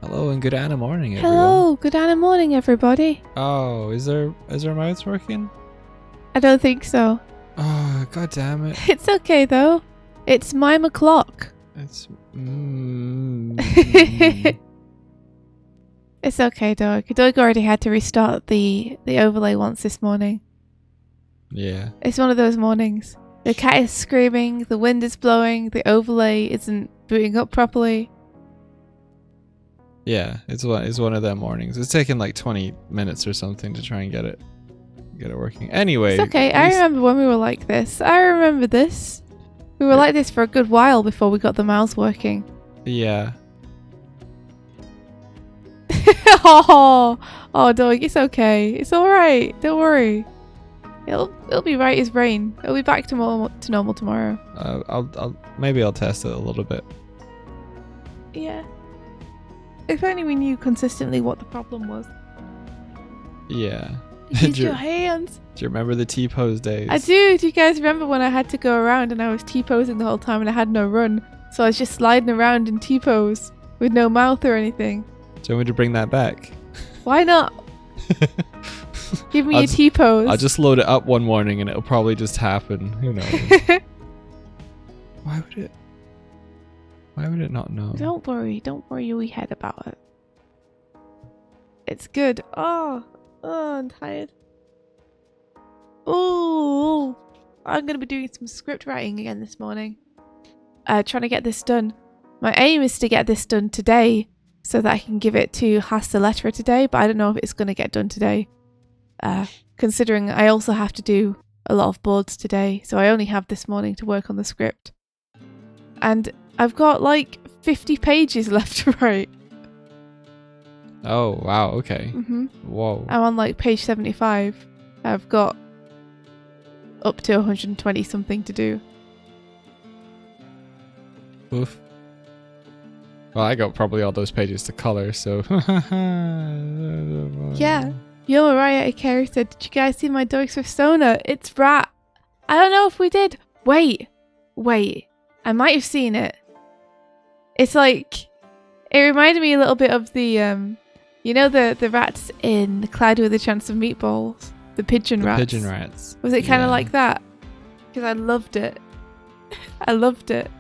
Hello and good Anna morning, everyone. Hello, good Anna morning, everybody. Oh, is our mouse working? I don't think so. Oh, god damn it. It's okay though. It's mime o'clock. It's It's okay, Doug. Doug already had to restart the overlay once this morning. Yeah. It's one of those mornings. The cat is screaming, the wind is blowing, the overlay isn't booting up properly. Yeah, it's one of them mornings. It's taken like 20 minutes or something to try and get it working. Anyway. It's okay. I remember when we were like this. I remember this. We were like this for a good while before we got the mouse working. Yeah. oh, Doug, it's okay. It's all right. Don't worry. It'll be right as rain. It'll be back to normal tomorrow. Maybe I'll test it a little bit. Yeah. If only we knew consistently what the problem was. Yeah. Use your hands. Do you remember the T-pose days? I do. Do you guys remember when I had to go around and I was T-posing the whole time and I had no run? So I was just sliding around in T-pose with no mouth or anything. Do you want me to bring that back? Why not? Give me a T-pose. I'll just load it up one morning and it'll probably just happen. Who knows? Why would it not know? Don't worry your wee head about it. It's good. Oh, I'm tired. Oh, I'm going to be doing some script writing again this morning. Trying to get this done. My aim is to get this done today so that I can give it to Hasta Lettera today, but I don't know if it's going to get done today. Considering I also have to do a lot of boards today, so I only have this morning to work on the script. And I've got like 50 pages left to write. Oh, wow, okay. Mm-hmm. Whoa. I'm on like page 75. I've got up to 120 something to do. Oof. Well, I got probably all those pages to color, so... Yeah. Yo, Mariah Akari said, did you guys see my Dogs persona? It's Rat. I don't know if we did. Wait. I might have seen it. It's like... It reminded me a little bit of the... you know the rats in Cloudy with a Chance of Meatballs? The pigeon rats. Pigeon rats. Was it kind of like that? Because I loved it. I loved it.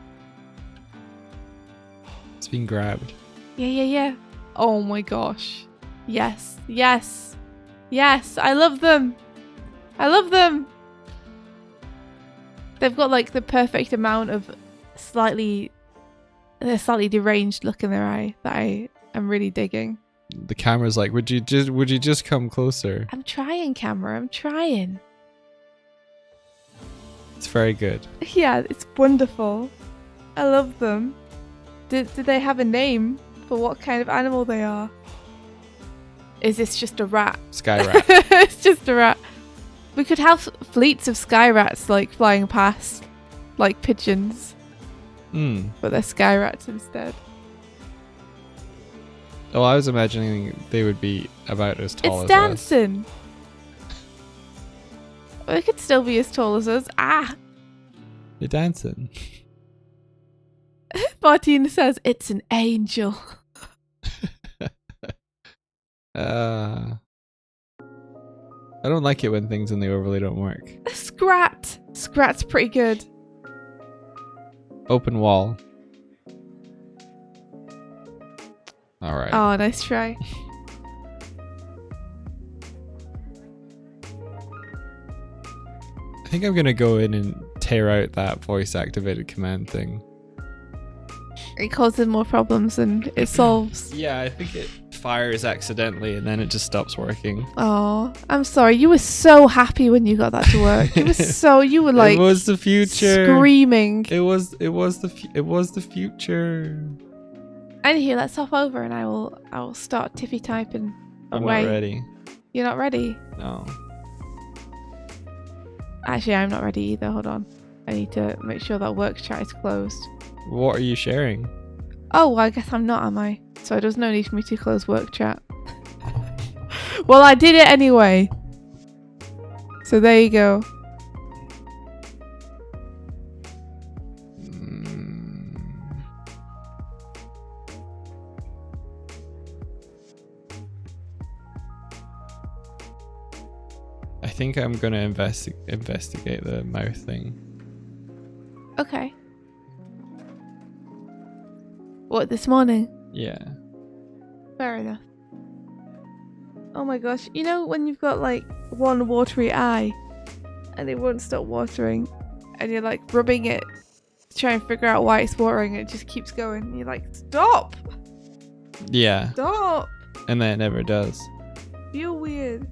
It's been grabbed. Yeah. Oh my gosh. Yes. I love them. They've got like the perfect amount of slightly deranged look in their eye that I am really digging. The camera's like, would you just come closer? I'm trying, camera. I'm trying. It's very good. Yeah, it's wonderful. I love them. Did they have a name for what kind of animal they are? Is this just a rat? Sky rat. It's just a rat. We could have fleets of sky rats like flying past, like pigeons. But they're sky rats instead. Oh, I was imagining they would be about as tall as us. It's dancing. We could still be as tall as us. Ah! You're dancing. Martina says it's an angel. I don't like it when things in the overlay don't work. Scrat! Scrat's pretty good. Open wall. Alright. Oh, nice try. I think I'm gonna go in and tear out that voice activated command thing. It causes more problems than it solves. Yeah, I think it fires accidentally and then it just stops working. Oh, I'm sorry. You were so happy when you got that to work. You were like, it was the future. Screaming. It was the future. Anywho, let's hop over and I will start tippy typing away. I'm not ready. You're not ready? No. Actually, I'm not ready either. Hold on. I need to make sure that work chat is closed. What are you sharing? Oh, well, I guess I'm not, am I? So there's no need for me to close work chat. Well, I did it anyway. So there you go. think I'm gonna investigate the mouth thing. Okay. What, this morning? Yeah. Fair enough. Oh my gosh. You know when you've got like one watery eye and it won't stop watering and you're like rubbing it to try and figure out why it's watering and it just keeps going and you're like, stop! Yeah. Stop! And then it never does. Feel weird.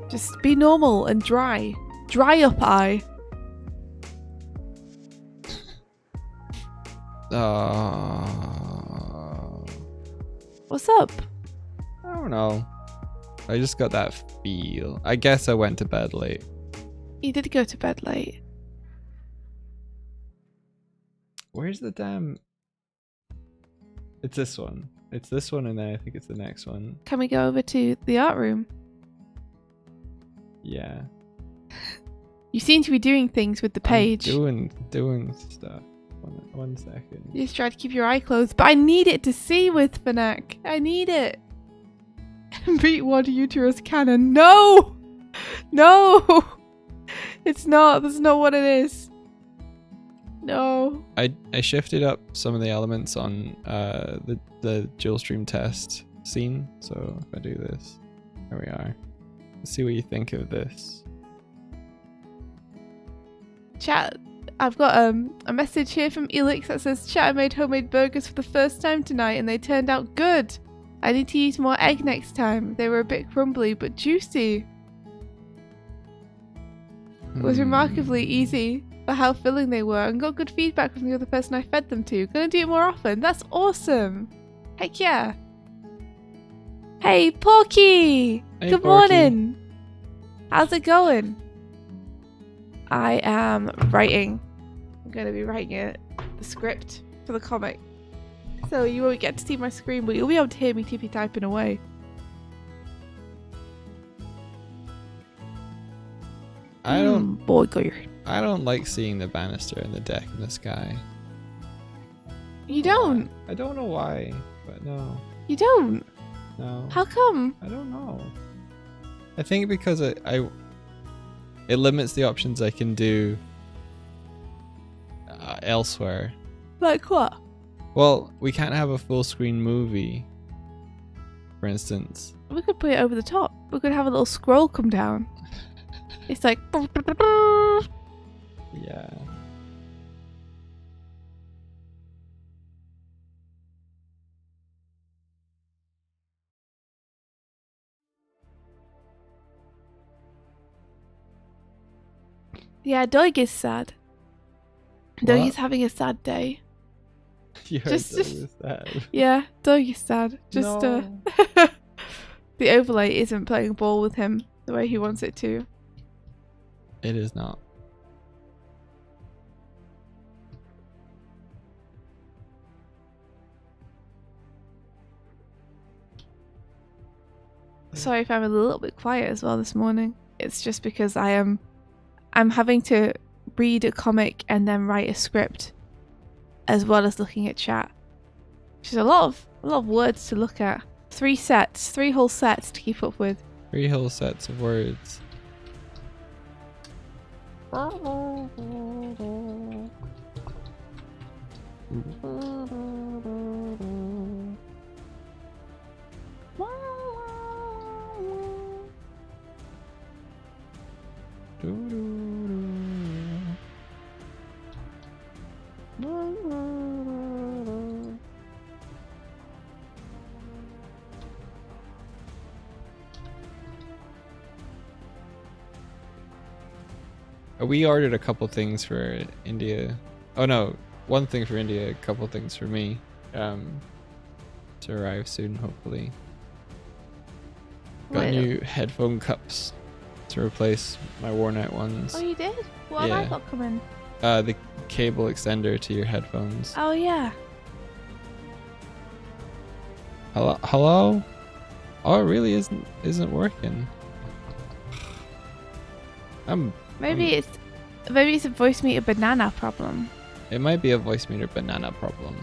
Just be normal and dry. Dry up eye. What's up? I don't know. I just got that feel. I guess I went to bed late. You did go to bed late. Where's the damn... It's this one. It's this one and then I think it's the next one. Can we go over to the art room? Yeah. You seem to be doing things with the page. I'm doing stuff. One second. You just try to keep your eye closed, but I need it to see with Fnac. I need it. Beat water uterus cannon. No! No! It's not. That's not what it is. No. I shifted up some of the elements on the dual stream test scene. So if I do this, there we are. Let's see what you think of this. Chat, I've got a message here from Elix that says, chat, I made homemade burgers for the first time tonight and they turned out good. I need to use more egg next time. They were a bit crumbly but juicy. It was remarkably easy for how filling they were and got good feedback from the other person I fed them to. Gonna do it more often. That's awesome. Heck yeah. Hey, Porky! Hey, Good Porky. morning. How's it going? I am writing. I'm going to be writing the script for the comic. So you won't get to see my screen, but you'll be able to hear me tippy typing away. I don't like seeing the banister and the deck in the sky. You don't? I don't know why, but no. You don't? No. How come? I don't know. I think because it limits the options I can do elsewhere. Like what? Well, we can't have a full screen movie, for instance. We could put it over the top. We could have a little scroll come down. It's like... Yeah. Yeah, Doig is sad. Doig What? is having a sad day. You heard Just- that was sad. Yeah, Doig is sad. Just No. the overlay isn't playing ball with him the way he wants it to. It is not. Sorry if I'm a little bit quiet as well this morning. It's just because I'm having to read a comic and then write a script as well as looking at chat. Which is a lot of words to look at. 3 whole sets to keep up with. 3 whole sets of words. We ordered a couple things for India. Oh no, one thing for India, a couple things for me. To arrive soon, hopefully. Got Wait. new headphone cups to replace my worn out ones. Oh, you did? What have I Yeah. got coming? The cable extender to your headphones. Oh yeah. Hello? Hello? Oh, it really isn't working. Maybe it's a voice meter banana problem. It might be a voice meter banana problem.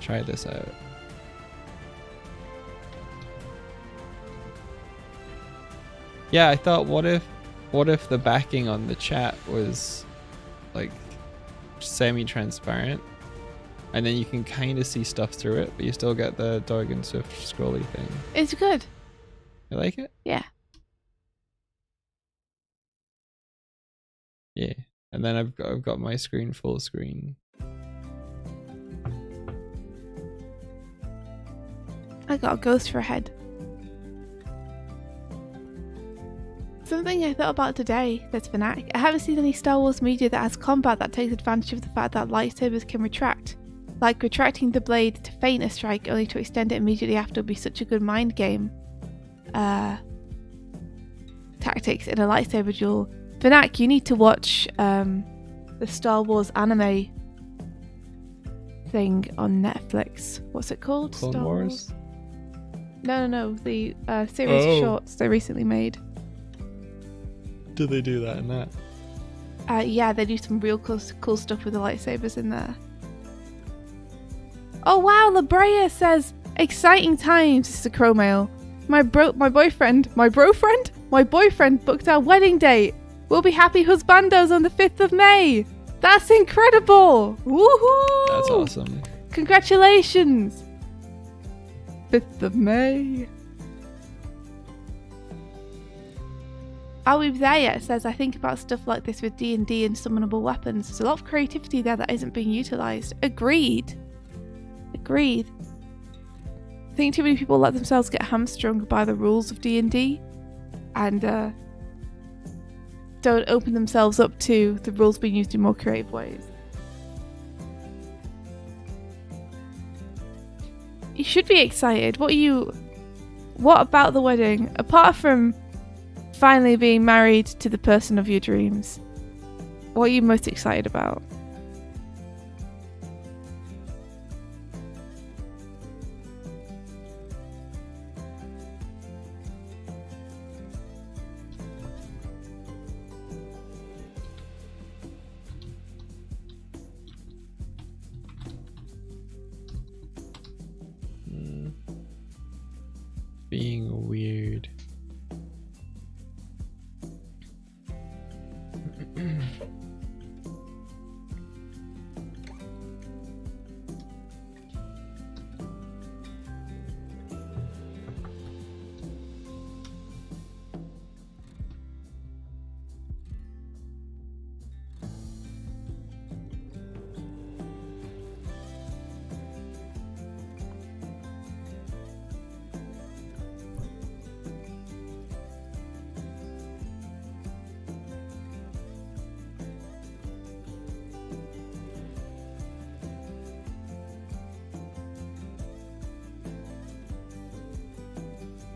Try this out. Yeah, I thought, what if the backing on the chat was like semi-transparent, and then you can kind of see stuff through it, but you still get the Dog and Swift scrolly thing. It's good. You like it? Yeah. Yeah. And then I've got my screen full screen. I got a ghost for a head. Something I thought about today, says Fnatic. I haven't seen any Star Wars media that has combat that takes advantage of the fact that lightsabers can retract. Like retracting the blade to feint a strike only to extend it immediately after would be such a good mind game. Tactics in a lightsaber duel. Fnatic, you need to watch the Star Wars anime thing on Netflix. What's it called? Clone Star Wars? No. The series of shorts they recently made. Do they do that in that? Yeah, they do some real cool stuff with the lightsabers in there. Oh wow, Labrea says, exciting times, Sister Chromail. My boyfriend booked our wedding date. We'll be happy husbandos on the 5th of May. That's incredible. Woohoo! That's awesome. Congratulations. 5th of May. Are we there yet? It says, I think about stuff like this with D&D and summonable weapons. There's a lot of creativity there that isn't being utilised. Agreed. I think too many people let themselves get hamstrung by the rules of D&D and don't open themselves up to the rules being used in more creative ways. You should be excited. What about the wedding? Apart from finally being married to the person of your dreams, what are you most excited about? Being weird.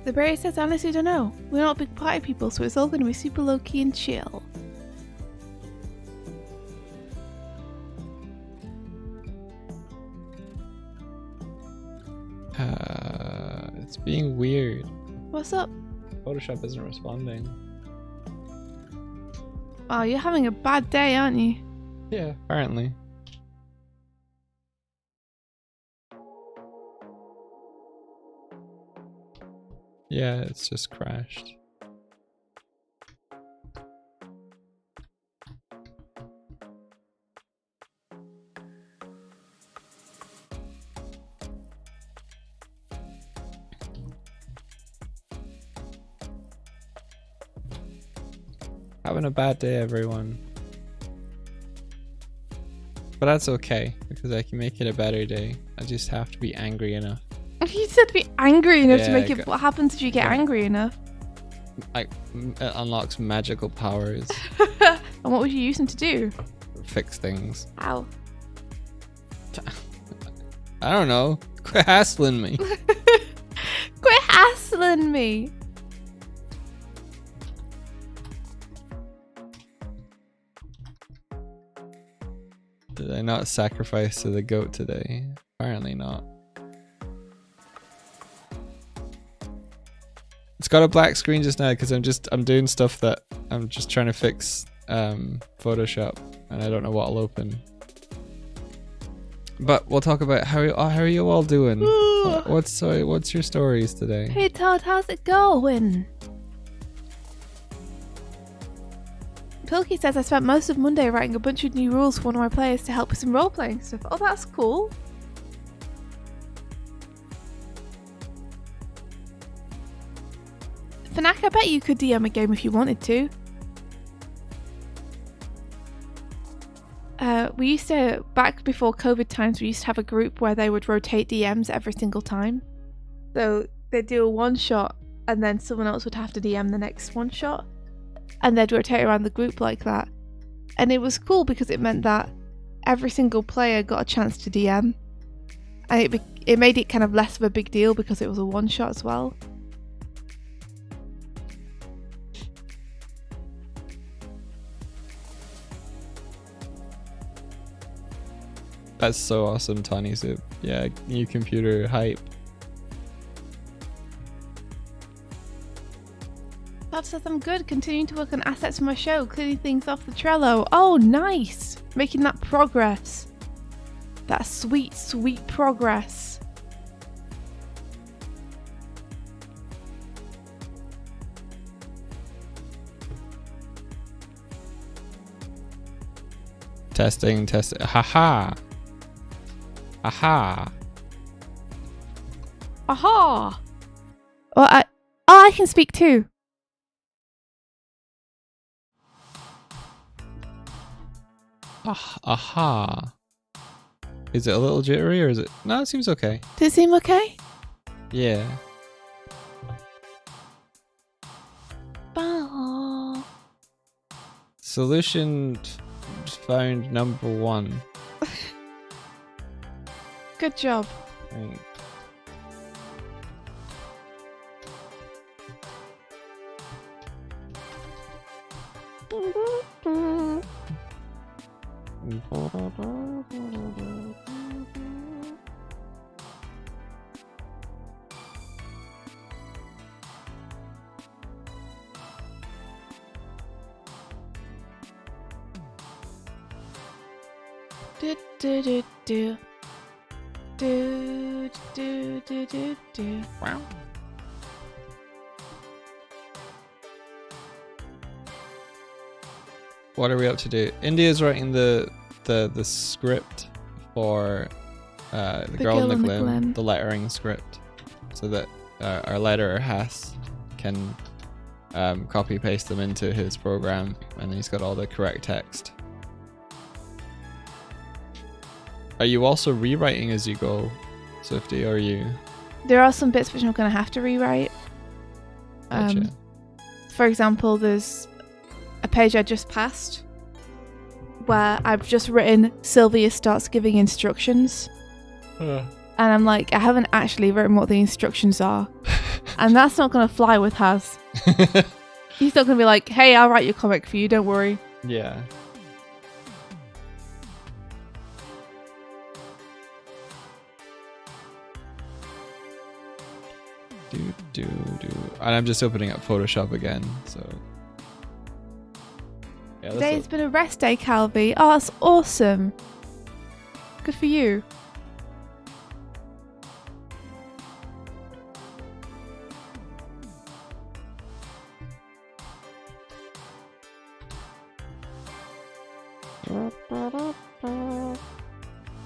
The Bray says, I honestly don't know. We're not big party people, so it's all going to be super low key and chill. It's being weird. What's up? Photoshop isn't responding. Wow, you're having a bad day, aren't you? Yeah, apparently. Yeah, it's just crashed. Having a bad day, everyone. But that's okay, because I can make it a better day. I just have to be angry enough. You said to be angry enough to Yeah, make it. What happens if you get angry enough? Like, it unlocks magical powers. And what would you use them to do? Fix things. Ow. I don't know. Quit hassling me. Quit hassling me. Did I not sacrifice to the goat today? Apparently not. It's got a black screen just now because I'm doing stuff that I'm just trying to fix Photoshop, and I don't know what'll open. But we'll talk about how are you all doing? What's your stories today? Hey Todd, how's it going? Pilkey says I spent most of Monday writing a bunch of new rules for one of my players to help with some role-playing stuff. Oh, that's cool. Fnac, I bet you could DM a game if you wanted to. We used to, back before COVID times, we used to have a group where they would rotate DMs every single time. So they'd do a one-shot and then someone else would have to DM the next one-shot. And they'd rotate around the group like that. And it was cool because it meant that every single player got a chance to DM. And it made it kind of less of a big deal because it was a one-shot as well. That's so awesome, Tiny Soup. Yeah, new computer hype. Bob says I'm good, continuing to work on assets for my show, cleaning things off the Trello. Oh, nice! Making that progress. That sweet, sweet progress. Testing. Haha. Aha. Aha! Well, I can speak too. Aha. Is it a little jittery or is it? No, it seems okay. Does it seem okay? Yeah. Oh. Solution found number 1. Good job. Right. Do do do do. Do do do do do. Wow. What are we up to do? India's writing the script for the girl in the Glim, the lettering script, so that our letterer Hass can copy paste them into his program, and he's got all the correct text. Are you also rewriting as you go, Swifty, or are you? There are some bits which I'm going to have to rewrite. Gotcha. For example, there's a page I just passed where I've just written Sylvia starts giving instructions. And I'm like, I haven't actually written what the instructions are. And that's not going to fly with Haz. He's not going to be like, hey, I'll write your comic for you, don't worry. Yeah. And I'm just opening up Photoshop again, so yeah. Today's been a rest day, Calvi. Oh, that's awesome. Good for you.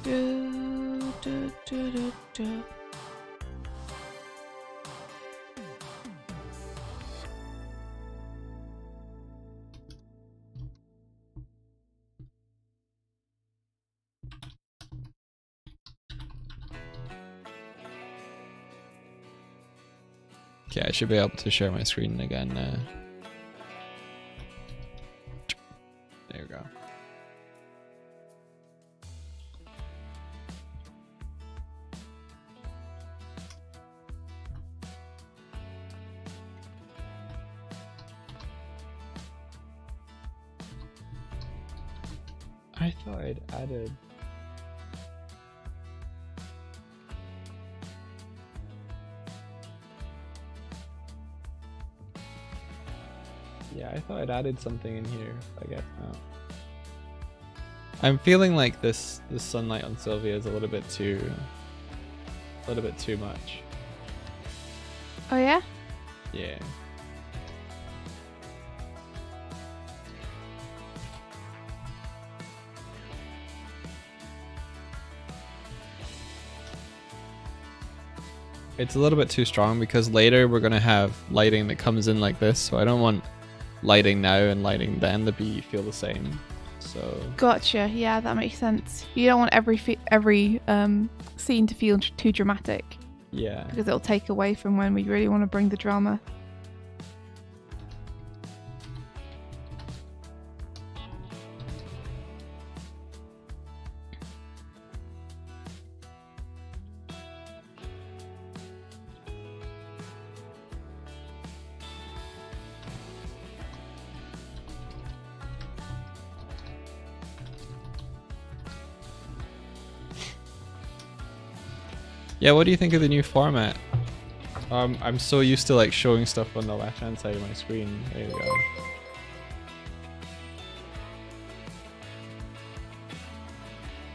Do, do, do, do, do. Okay, I should be able to share my screen again now. There we go. I thought I'd added. Yeah, I thought I'd added something in here. I guess not. I'm feeling like this sunlight on Sylvia is a little bit too much. Oh yeah? Yeah. it's a little bit too strong because later we're gonna have lighting that comes in like this, so I don't want lighting now and lighting then to feel the same. So gotcha. Yeah, that makes sense. You don't want every scene to feel too dramatic. Yeah. Because it'll take away from when we really want to bring the drama. Yeah, what do you think of the new format? I'm so used to like showing stuff on the left hand side of my screen. There you go.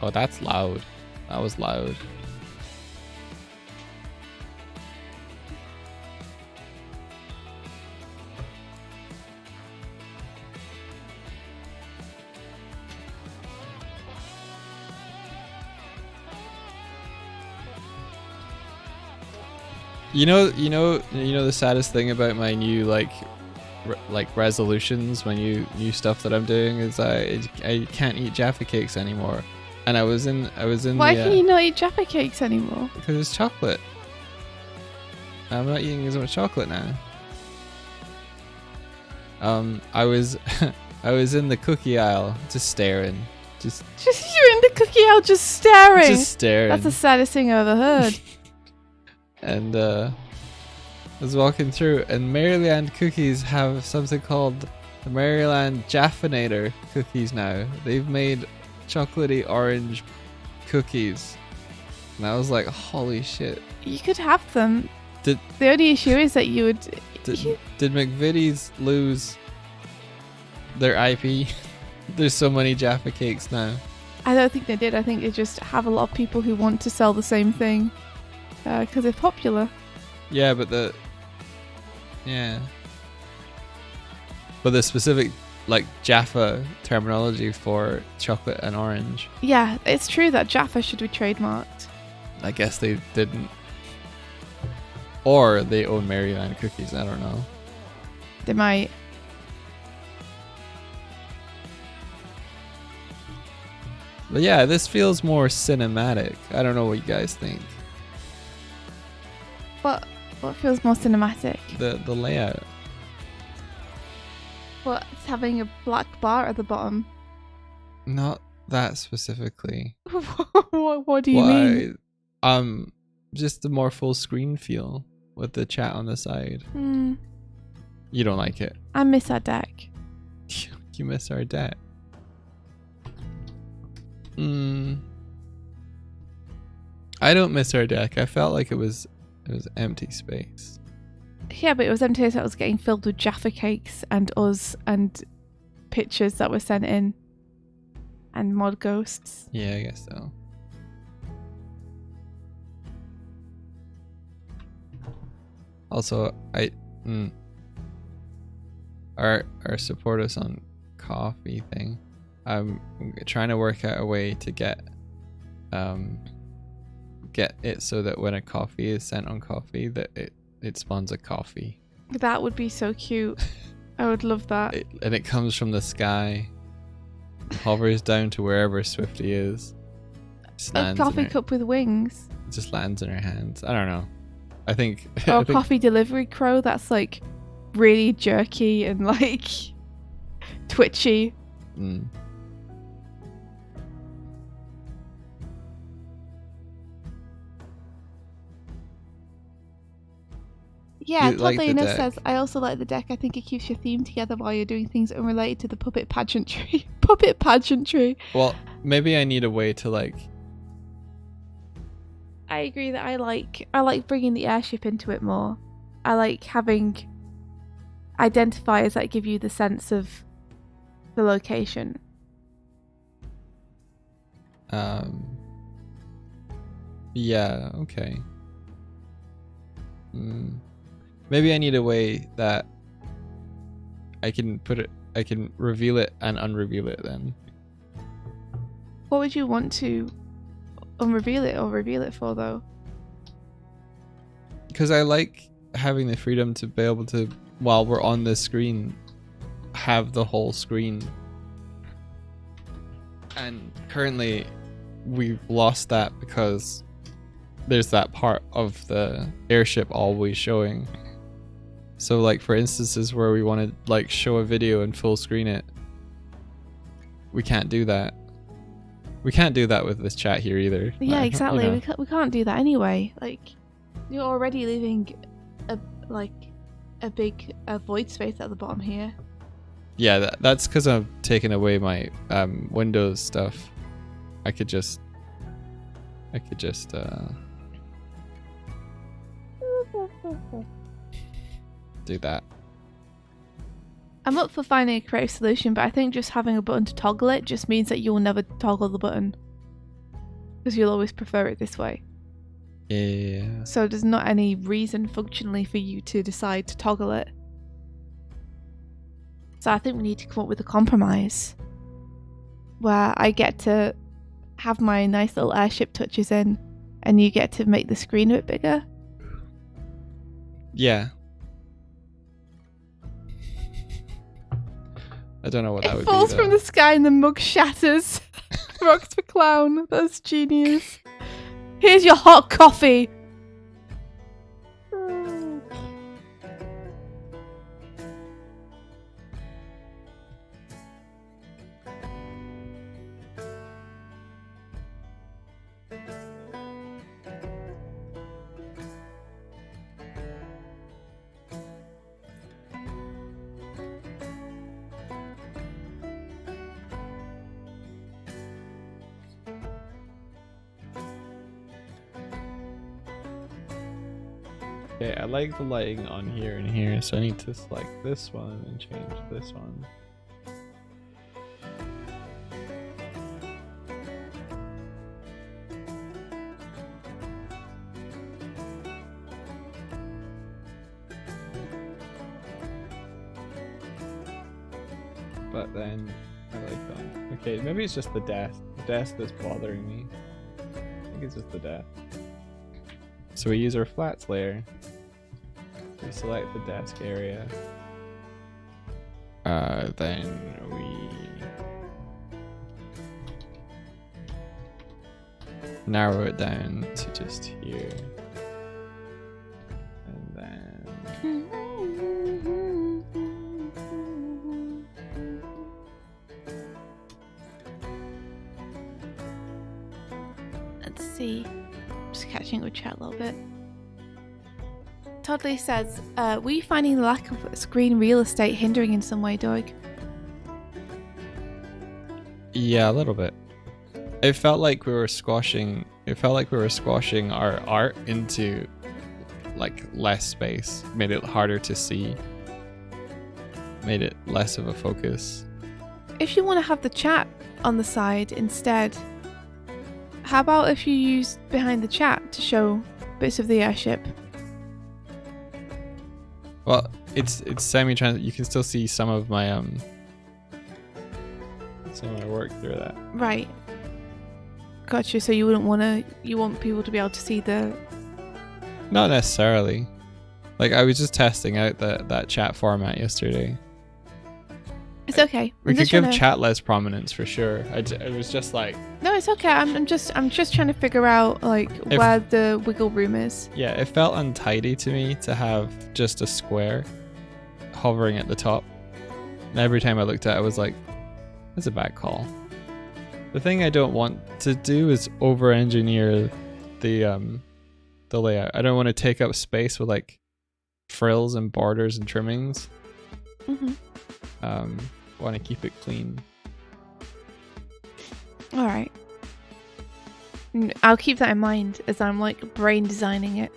Oh, that's loud. That was loud. You know the saddest thing about my new like resolutions, my new stuff that I'm doing is I can't eat Jaffa cakes anymore. And I was in Why can you not eat Jaffa cakes anymore? Because it's chocolate. I'm not eating as much chocolate now. I was I was in the cookie aisle just staring. Just you're in the cookie aisle just staring. Just staring. That's the saddest thing I've ever heard. And I was walking through, and Maryland cookies have something called the Maryland Jaffinator cookies now. They've made chocolatey orange cookies. And I was like, holy shit. You could have them. The only issue is that you would... Did McVitie's lose their IP? There's so many Jaffa cakes now. I don't think they did. I think they just have a lot of people who want to sell the same thing. Because they're popular. Yeah, but the specific like Jaffa terminology for chocolate and orange. Yeah, it's true that Jaffa should be trademarked. I guess they didn't. Or they own Maryland cookies, I don't know. They might. But yeah, this feels more cinematic. I don't know what you guys think. What feels more cinematic? The layout. What, it's having a black bar at the bottom? Not that specifically. What do you mean? Just the more full screen feel with the chat on the side. You don't like it? I miss our deck. You miss our deck? I don't miss our deck. I felt like it was empty space. Yeah, but it was empty, so it was getting filled with Jaffa cakes and us and pictures that were sent in and mod ghosts. Yeah, I guess so. Also, our support us on coffee thing. I'm trying to work out a way to get it so that when a coffee is sent on coffee, that it spawns a coffee. That would be so cute. I would love that. And it comes from the sky, hovers down to wherever Swifty is. A coffee cup with wings. It just lands in her hands. I don't know. I think. Or a coffee delivery crow that's like really jerky and like twitchy. Yeah, Toddlina says, I also like the deck. I think it keeps your theme together while you're doing things unrelated to the puppet pageantry. Puppet pageantry. Well, maybe I need a way to like... I agree that I like bringing the airship into it more. I like having identifiers that give you the sense of the location. Yeah, okay. Maybe I need a way that I can reveal it and unreveal it then. What would you want to unreveal it or reveal it for though? because I like having the freedom to be able to, while we're on this screen, have the whole screen. And currently we've lost that because there's that part of the airship always showing. So like for instances where we want to like show a video and full screen it, we can't do that. We can't do that with this chat here either. Yeah, exactly. You know. We can't do that anyway. Like, you're already leaving a big void space at the bottom here. Yeah, that's because I'm taking away my Windows stuff. I could just do that. I'm up for finding a creative solution, but I think just having a button to toggle it just means that you'll never toggle the button, because you'll always prefer it this way. Yeah. So there's not any reason functionally for you to decide to toggle it. So I think we need to come up with a compromise where I get to have my nice little airship touches in and you get to make the screen a bit bigger. Yeah. I don't know what that would be. It falls from the sky and the mug shatters. Rocks for clown. That's genius. Here's your hot coffee. Okay, I like the lighting on here and here, so I need to select this one and change this one. But then I like them. Okay, maybe it's just the desk. The desk that's bothering me. I think it's just the desk. So we use our flats layer. We select the desk area. Then we narrow it down to just here. And then let's see. Just catching up with chat a little bit. Toddley says, were you finding the lack of screen real estate hindering in some way, Doig? Yeah, a little bit. It felt like we were squashing our art into like less space. Made it harder to see. Made it less of a focus. If you want to have the chat on the side instead, how about if you use behind the chat to show bits of the airship? Well, it's semi-trans. You can still see some of my work through that. Right. Gotcha. So you want people to be able to see the. Not necessarily. Like I was just testing out that chat format yesterday. It's okay. We could give chat less prominence for sure. It was just like. No, it's okay. I'm just trying to figure out like where the wiggle room is. Yeah, it felt untidy to me to have just a square hovering at the top. And every time I looked at it, I was like, that's a bad call. The thing I don't want to do is over-engineer the layout. I don't want to take up space with like frills and borders and trimmings. Mm-hmm. Want to keep it clean. All right. I'll keep that in mind as I'm like brain designing it.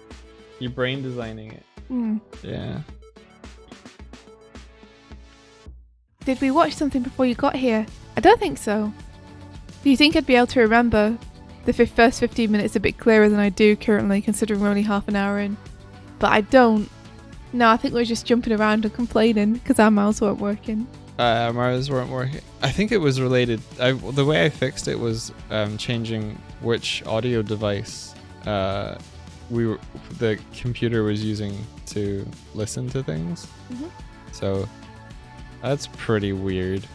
You're brain designing it. Yeah. Did we watch something before you got here? I don't think so. Do you think I'd be able to remember the first 15 minutes a bit clearer than I do currently, considering we're only half an hour in? But I don't. No, I think we're just jumping around and complaining because our mouths weren't working. Mars weren't working. I think it was related. The way I fixed it was changing which audio device the computer was using to listen to things. Mm-hmm. So that's pretty weird.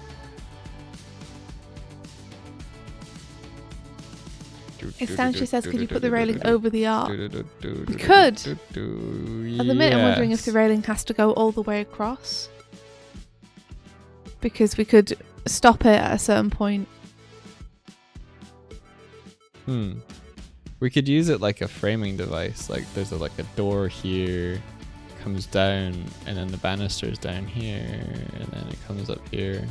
She says, could you put the railing over the arc? We could. At the minute, I'm wondering if the railing has to go all the way across. Because we could stop it at a certain point. We could use it like a framing device. Like there's a door here, comes down, and then the banister's down here, and then it comes up here.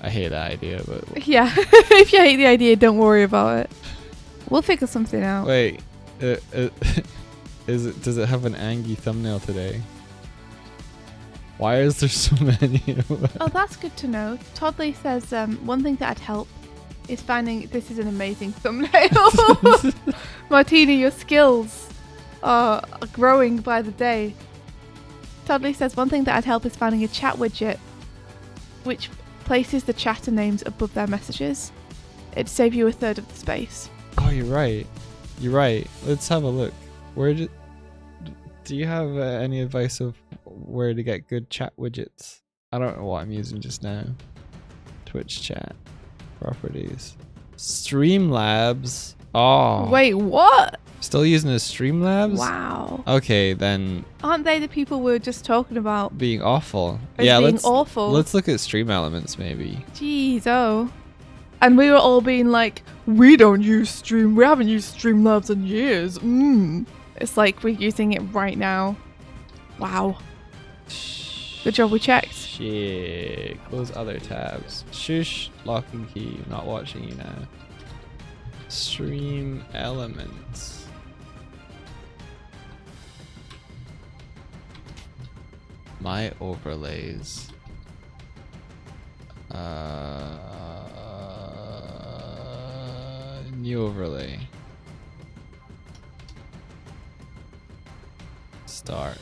I hate that idea, but yeah, if you hate the idea, don't worry about it. We'll figure something out. Wait, does it have an Angie thumbnail today? Why is there so many? Oh, that's good to know. Toddley says one thing that'd help is finding. This is an amazing thumbnail. Martina, your skills are growing by the day. Toddley says one thing that'd help is finding a chat widget, which places the chatter names above their messages. It'd save you a third of the space. Oh, you're right. Let's have a look. Do you have any advice of where to get good chat widgets? I don't know what I'm using just now. Twitch chat properties, Streamlabs. Oh wait, what? Still using a Streamlabs? Wow. Okay, then. Aren't they the people we were just talking about being awful? Awful. Let's look at Stream Elements maybe. Jeez, oh. And we were all being like, we haven't used Streamlabs in years. It's like we're using it right now. Wow. Good job we checked. Shit. Close other tabs. Shush. Lock and key. I'm not watching you now. Stream Elements. My overlays. New overlay. Start.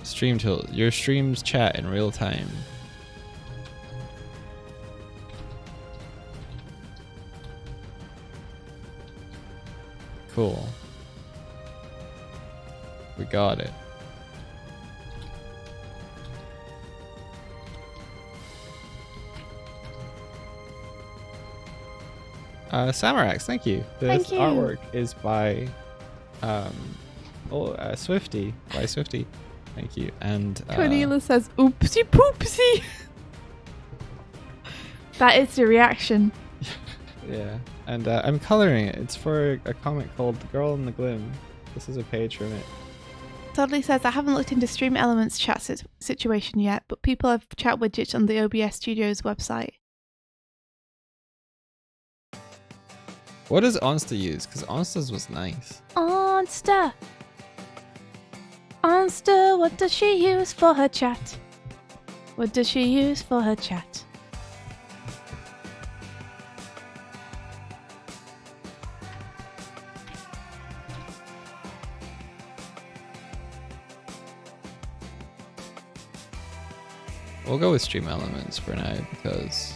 Stream tool. Your streams chat in real time. Cool. We got it. Samarax, thank you. This artwork is by Swifty. By Swifty. Thank you. And Cornelia says, oopsie poopsie. That is the reaction. Yeah. And I'm coloring it. It's for a comic called The Girl in the Glim. This is a page from it. Dudley says, I haven't looked into Stream Elements chat situation yet, but people have chat widgets on the OBS Studios website. What does Onsta use? Because Onsta's was nice. Onsta, what does she use for her chat? What does she use for her chat? We'll go with Stream Elements for now because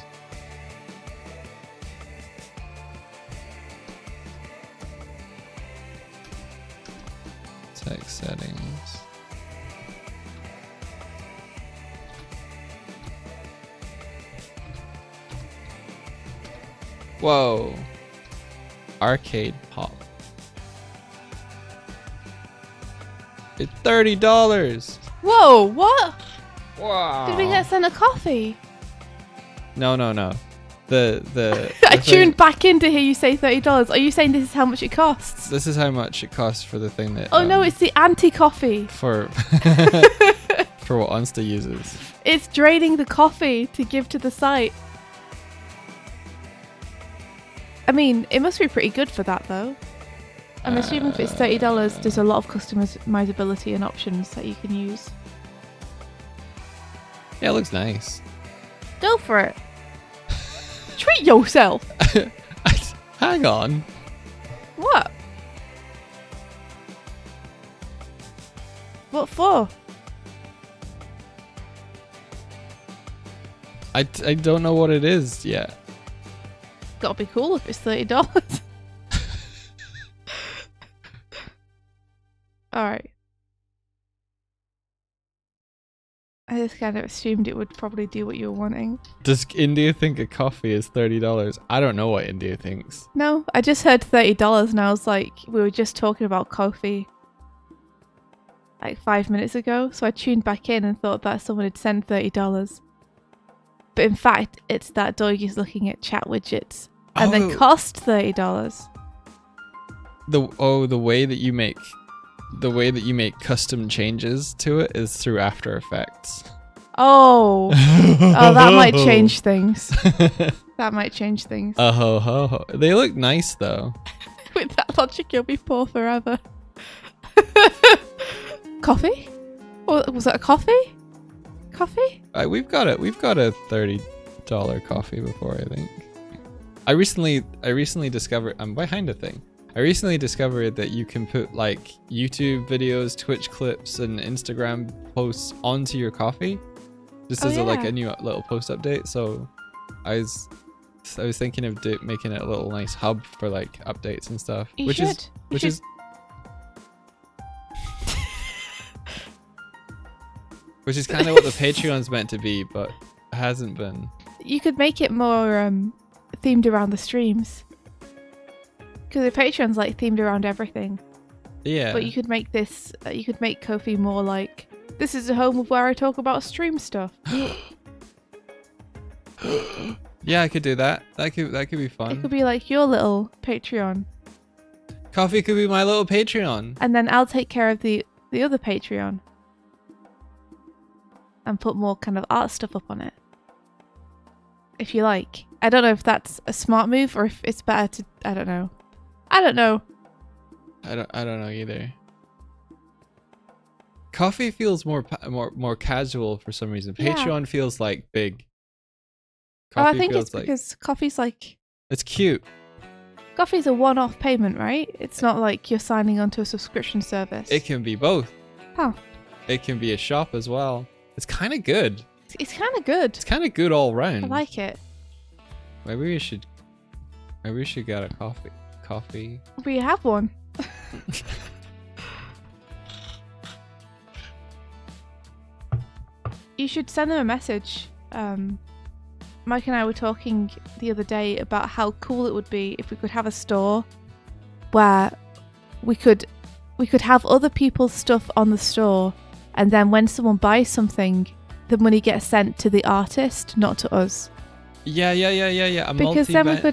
text settings. Whoa. Arcade Pop. It's $30. Whoa, what? Wow. Did we get sent a coffee? No. The I tuned back in to hear you say $30. Are you saying this is how much it costs? This is how much it costs for the thing that. Oh no, it's the anti-coffee. For for what Onsta uses. It's draining the coffee to give to the site. I mean, it must be pretty good for that though. I'm assuming if it's $30, there's a lot of customizability and options that you can use. Yeah, it looks nice. Go for it. Treat yourself. Hang on. What? What for? I don't know what it is yet. got to be cool if it's $30. All right. I just kind of assumed it would probably do what you were wanting. Does India think a coffee is $30? I don't know what India thinks. No, I just heard $30 and I was like, we were just talking about coffee like 5 minutes ago. So I tuned back in and thought that someone had sent $30. But in fact, it's that dog is looking at chat widgets and they cost $30. The way that you make custom changes to it is through After Effects. Oh, that might change things. That might change things. Ho. They look nice though. With that logic, you'll be poor forever. Coffee? Or was that a coffee? Coffee? We've got a $30 coffee before, I think. I recently discovered I'm behind a thing. I recently discovered that you can put like YouTube videos, Twitch clips, and Instagram posts onto your coffee, just as a new little post update. So I was thinking of making it a little nice hub for like updates and stuff, which is kind of what the Patreon's meant to be, but it hasn't been. You could make it more themed around the streams. Because the Patreon's like themed around everything. Yeah. But you could make this, you could make Ko-fi more like, this is the home of where I talk about stream stuff. Yeah, I could do that. That could be fun. It could be like your little Patreon. Coffee could be my little Patreon. And then I'll take care of the other Patreon. And put more kind of art stuff up on it. If you like. I don't know if that's a smart move or if it's better to, I don't know. I don't know either. Coffee feels more casual for some reason. Patreon feels like big. I think it's because coffee's like... It's cute. Coffee's a one-off payment, right? It's not like you're signing onto a subscription service. It can be both. Oh. It can be a shop as well. It's kind of good. It's kind of good. It's kind of good all round. I like it. Maybe we should get a coffee. We have one. You should send them a message. Mike and I were talking the other day about how cool it would be if we could have a store where we could have other people's stuff on the store, and then when someone buys something, the money gets sent to the artist, not to us. Yeah. A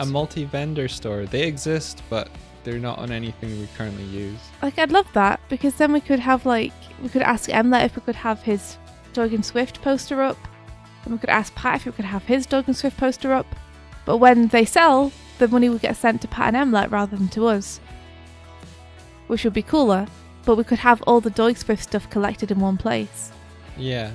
multi-vendor store. They exist, but they're not on anything we currently use. Like, I'd love that, because then we could have we could ask Emlet if we could have his Dog and Swift poster up, and we could ask Pat if we could have his Dog and Swift poster up. But when they sell, the money would get sent to Pat and Emlet rather than to us, which would be cooler. But we could have all the Dog Swift stuff collected in one place. Yeah.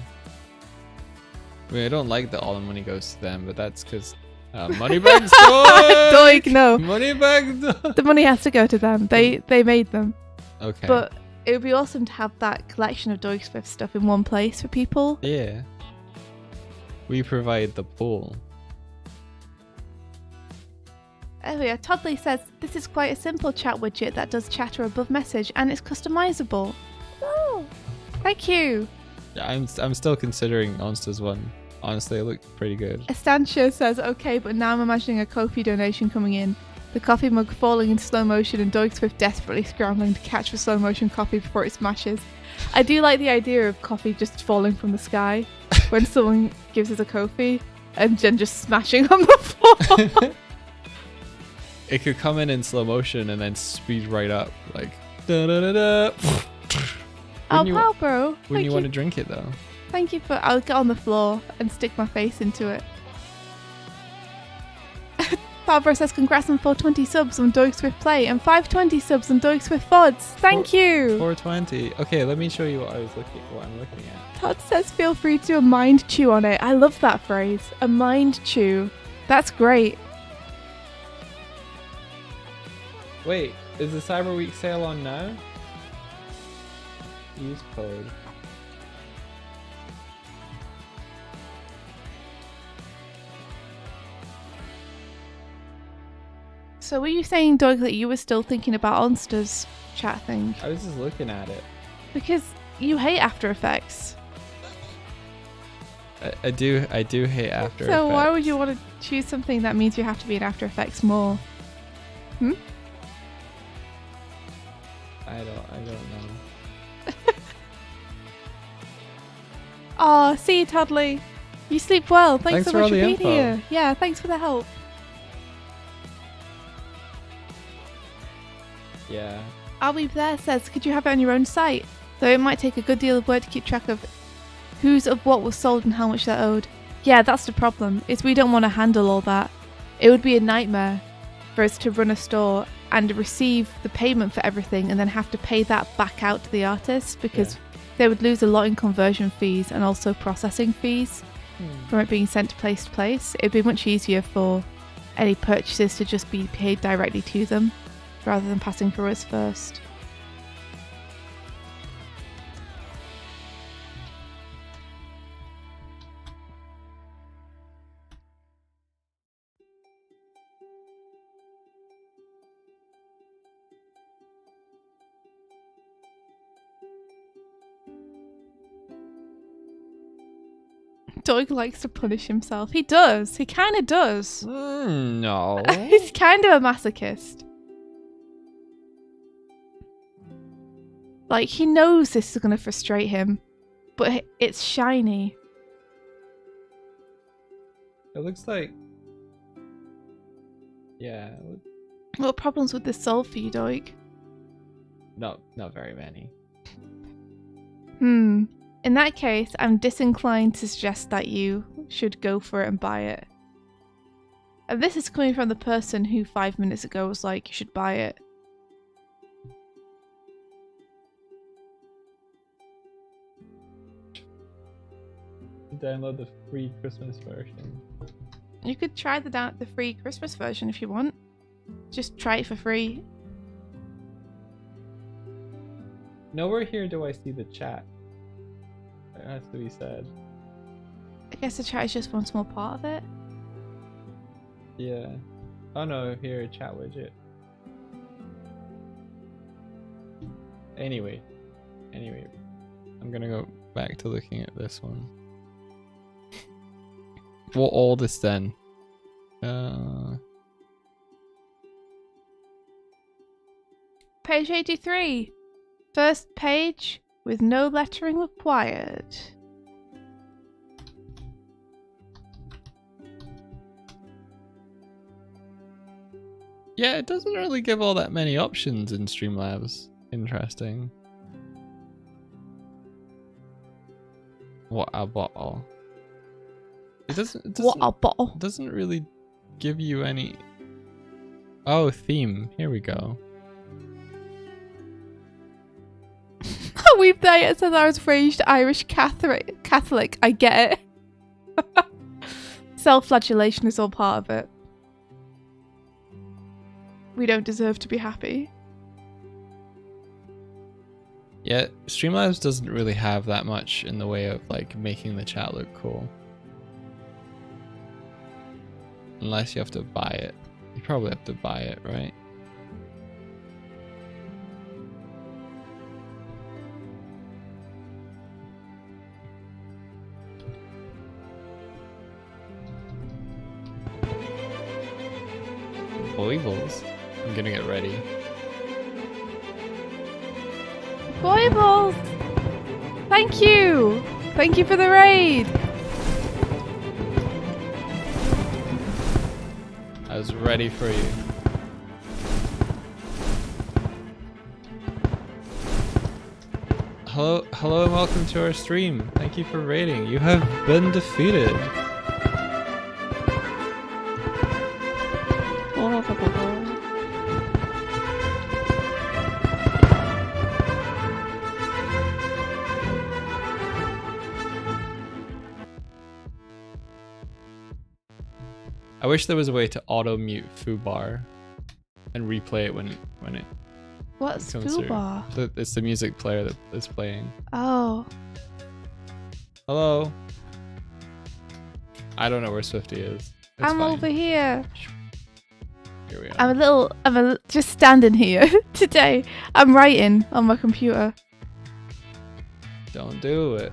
I mean, I don't like that all the money goes to them, but that's because Moneybags Doig, no. Moneybags. The money has to go to them. They made them. Okay. But it would be awesome to have that collection of Dog Swift stuff in one place for people. Yeah. We provide the pool. Oh yeah, Toddley says, this is quite a simple chat widget that does chatter above message and it's customizable. Oh, thank you. Yeah, I'm still considering Monsters one. Honestly, it looked pretty good. Estantia says, okay, but now I'm imagining a Ko-fi donation coming in, the coffee mug falling in slow motion and Dog Swift desperately scrambling to catch the slow motion coffee before it smashes. I do like the idea of coffee just falling from the sky when someone gives us a Ko-fi and then just smashing on the floor. It could come in slow motion and then speed right up, like da da da da. Oh, wow, bro. Wouldn't you want to drink it though? Thank you for. I'll get on the floor and stick my face into it. Barbara says, congrats on 420 subs on Dog Swift Play and 520 subs on Dog Swift VODs. Thank you. 420. Okay, let me show you what I'm looking at. Todd says, feel free to do a mind chew on it. I love that phrase. A mind chew. That's great. Wait, is the Cyber Week sale on now? Use code. So were you saying, Doug, that you were still thinking about Onster's chat thing? I was just looking at it. Because you hate After Effects. I do hate After Effects. So why would you want to choose something that means you have to be in After Effects more? I don't know. Oh, see you, Toddley. You sleep well. Thanks so for much all for the being info. here. Yeah, thanks for the help. Yeah. I'll be there says, could you have it on your own site? Though it might take a good deal of work to keep track of whose of what was sold and how much they're owed. Yeah, that's the problem, is we don't want to handle all that. It would be a nightmare for us to run a store and receive the payment for everything and then have to pay that back out to the artist, because they would lose a lot in conversion fees and also processing fees from it being sent place to place. It'd be much easier for any purchases to just be paid directly to them rather than passing through us first. Doug likes to punish himself. He does. He kind of does. No. He's kind of a masochist. Like, he knows this is going to frustrate him, but it's shiny. It looks like... Yeah. What problems would this solve for you, Doig? No, not very many. In that case, I'm disinclined to suggest that you should go for it and buy it. And this is coming from the person who 5 minutes ago was like, you should buy it. Download the free Christmas version. You could try the free Christmas version if you want. Just try it for free. Nowhere here do I see the chat. It has to be said. I guess the chat is just one small part of it. Yeah. Oh no, here, chat widget. Anyway, I'm gonna go back to looking at this one. What all this then? Page 83. First page with no lettering required. Yeah, it doesn't really give all that many options in Streamlabs. Interesting. What a bottle. It doesn't really give you any... Oh, theme. Here we go. We've there it says I was raised Irish Catholic. I get it. Self-flagellation is all part of it. We don't deserve to be happy. Yeah, Streamlabs doesn't really have that much in the way of like making the chat look cool. Unless you have to buy it. You probably have to buy it, right? Foibles. I'm gonna get ready. Foibles! Thank you! Thank you for the raid! I was ready for you. Hello and welcome to our stream. Thank you for raiding. You have been defeated. I wish there was a way to auto mute foobar and replay it when it What's comes through. foobar? It's the music player that is playing. Oh. Hello. I don't know where Swifty is. It's I'm fine. over here. Here we are. I'm just standing here today. I'm writing on my computer. Don't do it.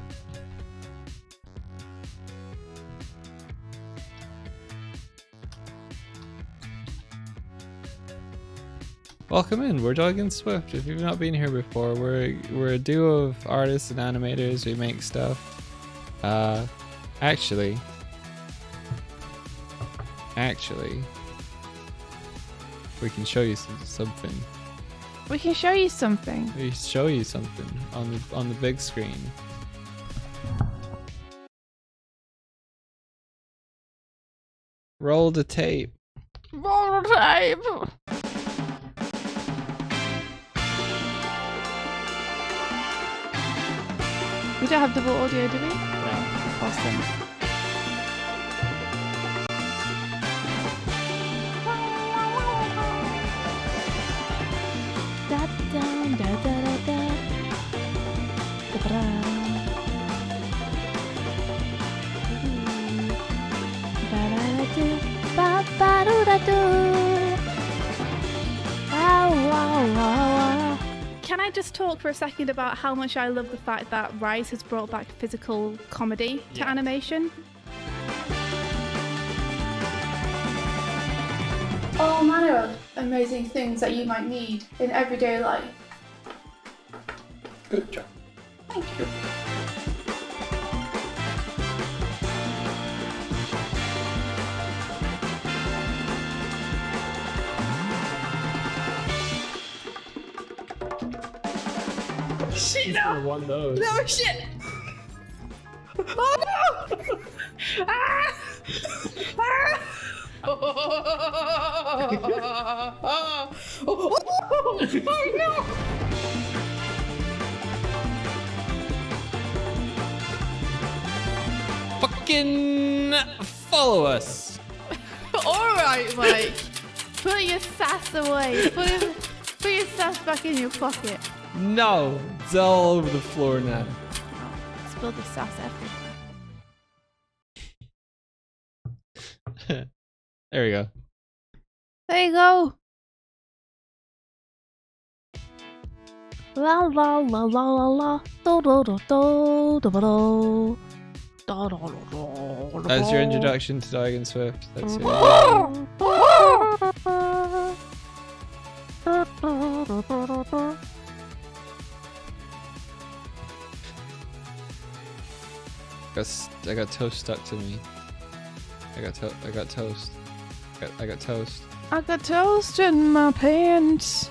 Welcome in. We're Doug and Swift. If you've not been here before, we're a duo of artists and animators. We make stuff. Actually, we can show you something. We can show you something. We show you something on the big screen. Roll the tape. Roll the tape. We don't have double audio, do we? No. Awesome. Da da da da da da. Can I just talk for a second about how much I love the fact that Rise has brought back physical comedy to animation? All manner of amazing things that you might need in everyday life. Good job. Thank you. Shit, no! One of those. No, shit! Oh no! Ah! Ah! Oh no! Fucking follow us. Alright, Mike. Put your sass away. Put your sass back in your pocket. No, it's all over the floor now. Spill the sass everywhere. There we go. There you go. La la la la la la. Do do do do do do. That's your introduction to Dog and Swift. That's it. I got toast stuck to me. I got toast. I got toast. I got toast in my pants.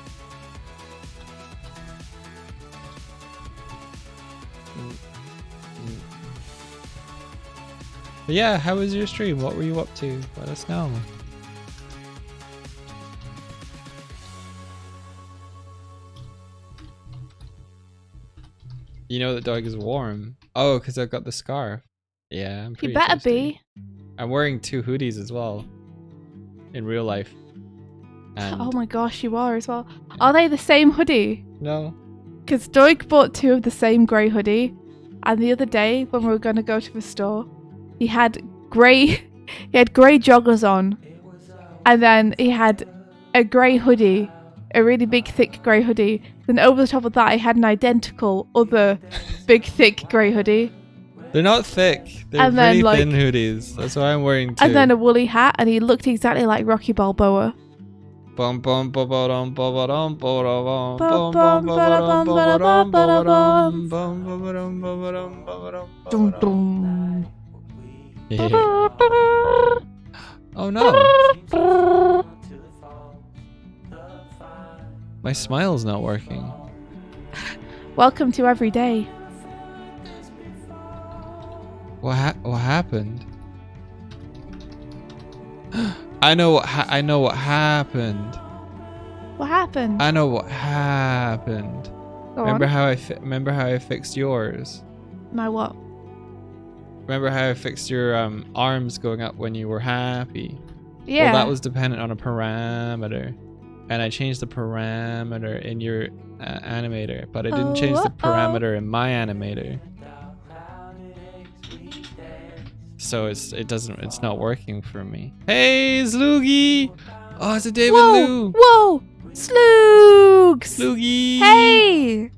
But yeah, how was your stream? What were you up to? Let us know. You know that dog is warm. Oh, because I've got the scarf. Yeah, I'm pretty You better toasty. be. I'm wearing 2 hoodies as well. In real life. And Oh my gosh, you are as well. Are they the same hoodie? no. Because Doig bought 2 of the same grey hoodie, and the other day when we were going to go to the store, he had grey joggers on, and then he had a grey hoodie, a really big thick grey hoodie. Then over the top of that, he had an identical other big thick grey hoodie, They're not thick. They're And then, pretty like- thin hoodies. That's why I'm wearing 2. and then a woolly hat, and he looked exactly like Rocky Balboa. Bum bum ba ba dum ba ba dum ba da bum Bum, bum bum, ba ba dum ba ba dum ba ba ba-da-bum, dum bum ba ba dum ba ba dum ba ba dum ba Dum ba dum. dum. Yeah. Oh no. My smile's not working. Welcome to every day. What happened? I know what happened. What happened? I know what happened. Go Remember on. how I fixed yours? My what? Remember how I fixed your arms going up when you were happy? Yeah. Well, that was dependent on a parameter, and I changed the parameter in your animator, but I didn't change the parameter in my animator. So it's not working for me. Hey, Zloogie! Oh, it's a David Whoa! Lou. Whoa! Sloogs! Sloogie. Hey!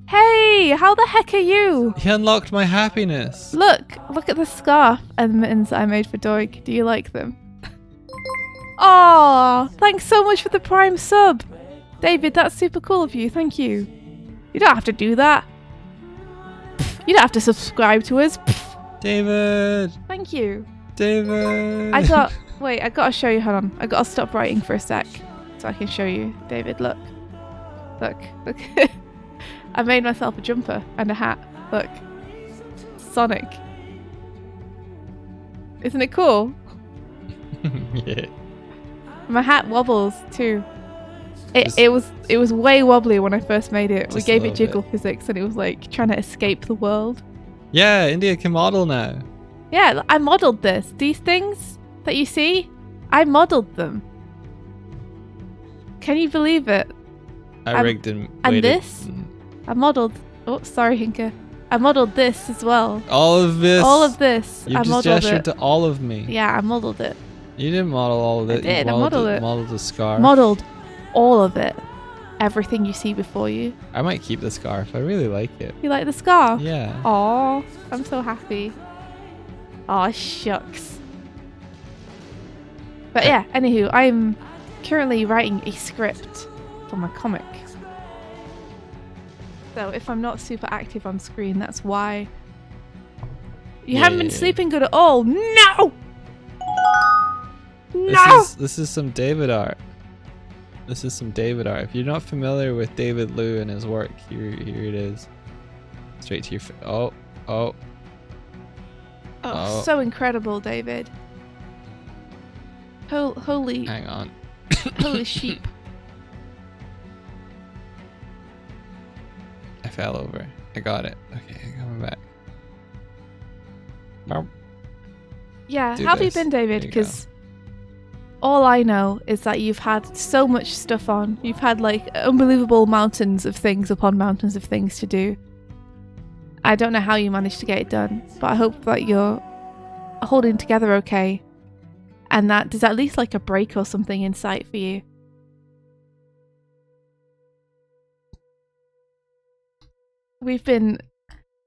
Hey! How the heck are you? He unlocked my happiness. Look at the scarf and the mittens that I made for Doig. Do you like them? Oh, thanks so much for the Prime sub. David, that's super cool of you. Thank you. You don't have to do that. You don't have to subscribe to us. David. Thank you. David. Wait, I gotta show you. Hold on. I gotta stop writing for a sec so I can show you. David, look. Look. I made myself a jumper and a hat. Look. Sonic. Isn't it cool? Yeah. My hat wobbles too. It was way wobbly when I first made it. We gave it jiggle physics and it was like trying to escape the world. Yeah, India can model now. Yeah, I modelled this. These things that you see, I modelled them. Can you believe it? I rigged and waited. This, I modelled. Oh, sorry, Hinka. I modelled this as well. All of this. You I just modelled gestured it. to all of me. Yeah, I modelled it. You didn't model all of it. I did. You I modelled it. Modelled the scarf. Modelled all of it. Everything you see before you. I might keep the scarf. I really like it. You like the scarf? Yeah. Aw, I'm so happy. Aw, shucks. But yeah, anywho, I'm currently writing a script for my comic. So if I'm not super active on screen, that's why. You haven't been sleeping good at all. No! No! This is some David art. This is some David art. If you're not familiar with David Liu and his work, here it is. Straight to your Oh, so incredible, David. Holy. Hang on. Holy sheep. I fell over. I got it. Okay, coming back. Bow. Yeah, how have you been, David? Because all I know is that you've had so much stuff on. You've had like unbelievable mountains of things upon mountains of things to do. I don't know how you managed to get it done, but I hope that you're holding together okay. And that there's at least like a break or something in sight for you. We've been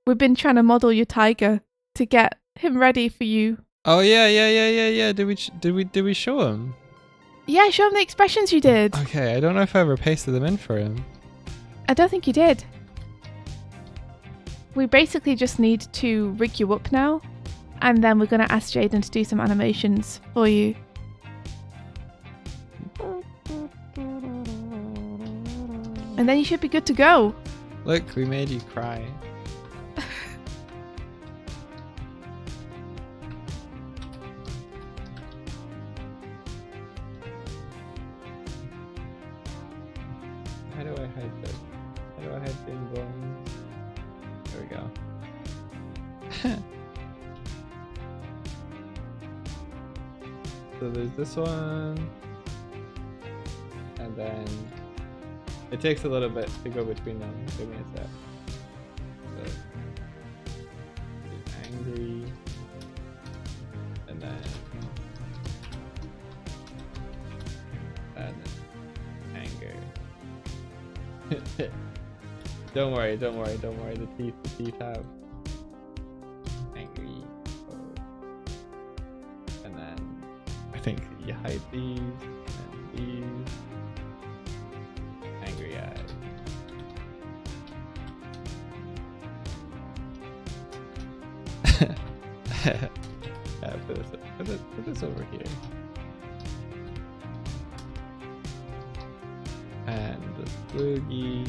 trying to model your tiger to get him ready for you. Oh yeah. Did we show him? Yeah, show him the expressions you did. Okay, I don't know if I ever pasted them in for him. I don't think you did. We basically just need to rig you up now, and then we're going to ask Jaden to do some animations for you. And then you should be good to go. Look, we made you cry. How do I hide this? How do I hide the bones? There we go. So there's this one, and then it takes a little bit to go between them. Give me a sec. So he's angry, and then anger. Don't worry. The teeth have angry. And then I think you hide these and these. Angry eyes. Put this over here. And the boogie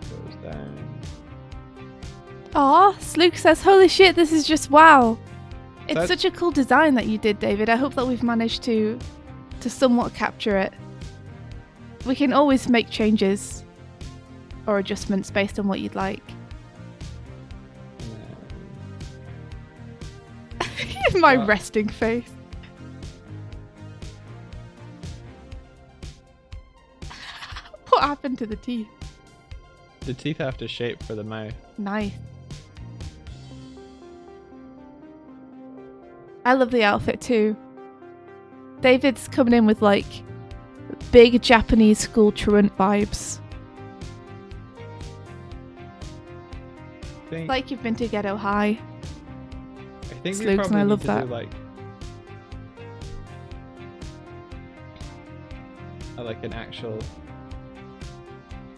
goes down. Aw, Sluke says, holy shit, this is just wow. It's such a cool design that you did, David. I hope that we've managed to somewhat capture it. We can always make changes or adjustments based on what you'd like. My resting face. What happened to the teeth? The teeth have to shape for the mouth. Nice. I love the outfit too. David's coming in with like big Japanese school truant vibes. It's like you've been to Ghetto High. I think we Slooks, probably and I need love to that. do like an actual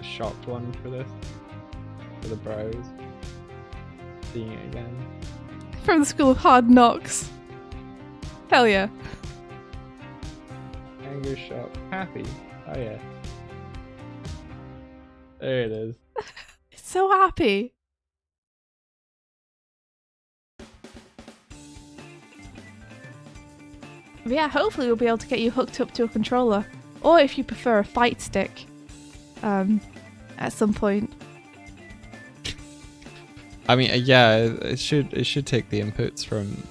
shocked one for this, for the bros. Seeing it again. From the School of Hard Knocks. Hell yeah. Anger, shock, happy. Oh yeah. There it is. It's so happy. But yeah, hopefully we'll be able to get you hooked up to a controller. Or if you prefer a fight stick. At some point. I mean, yeah, it should take the inputs from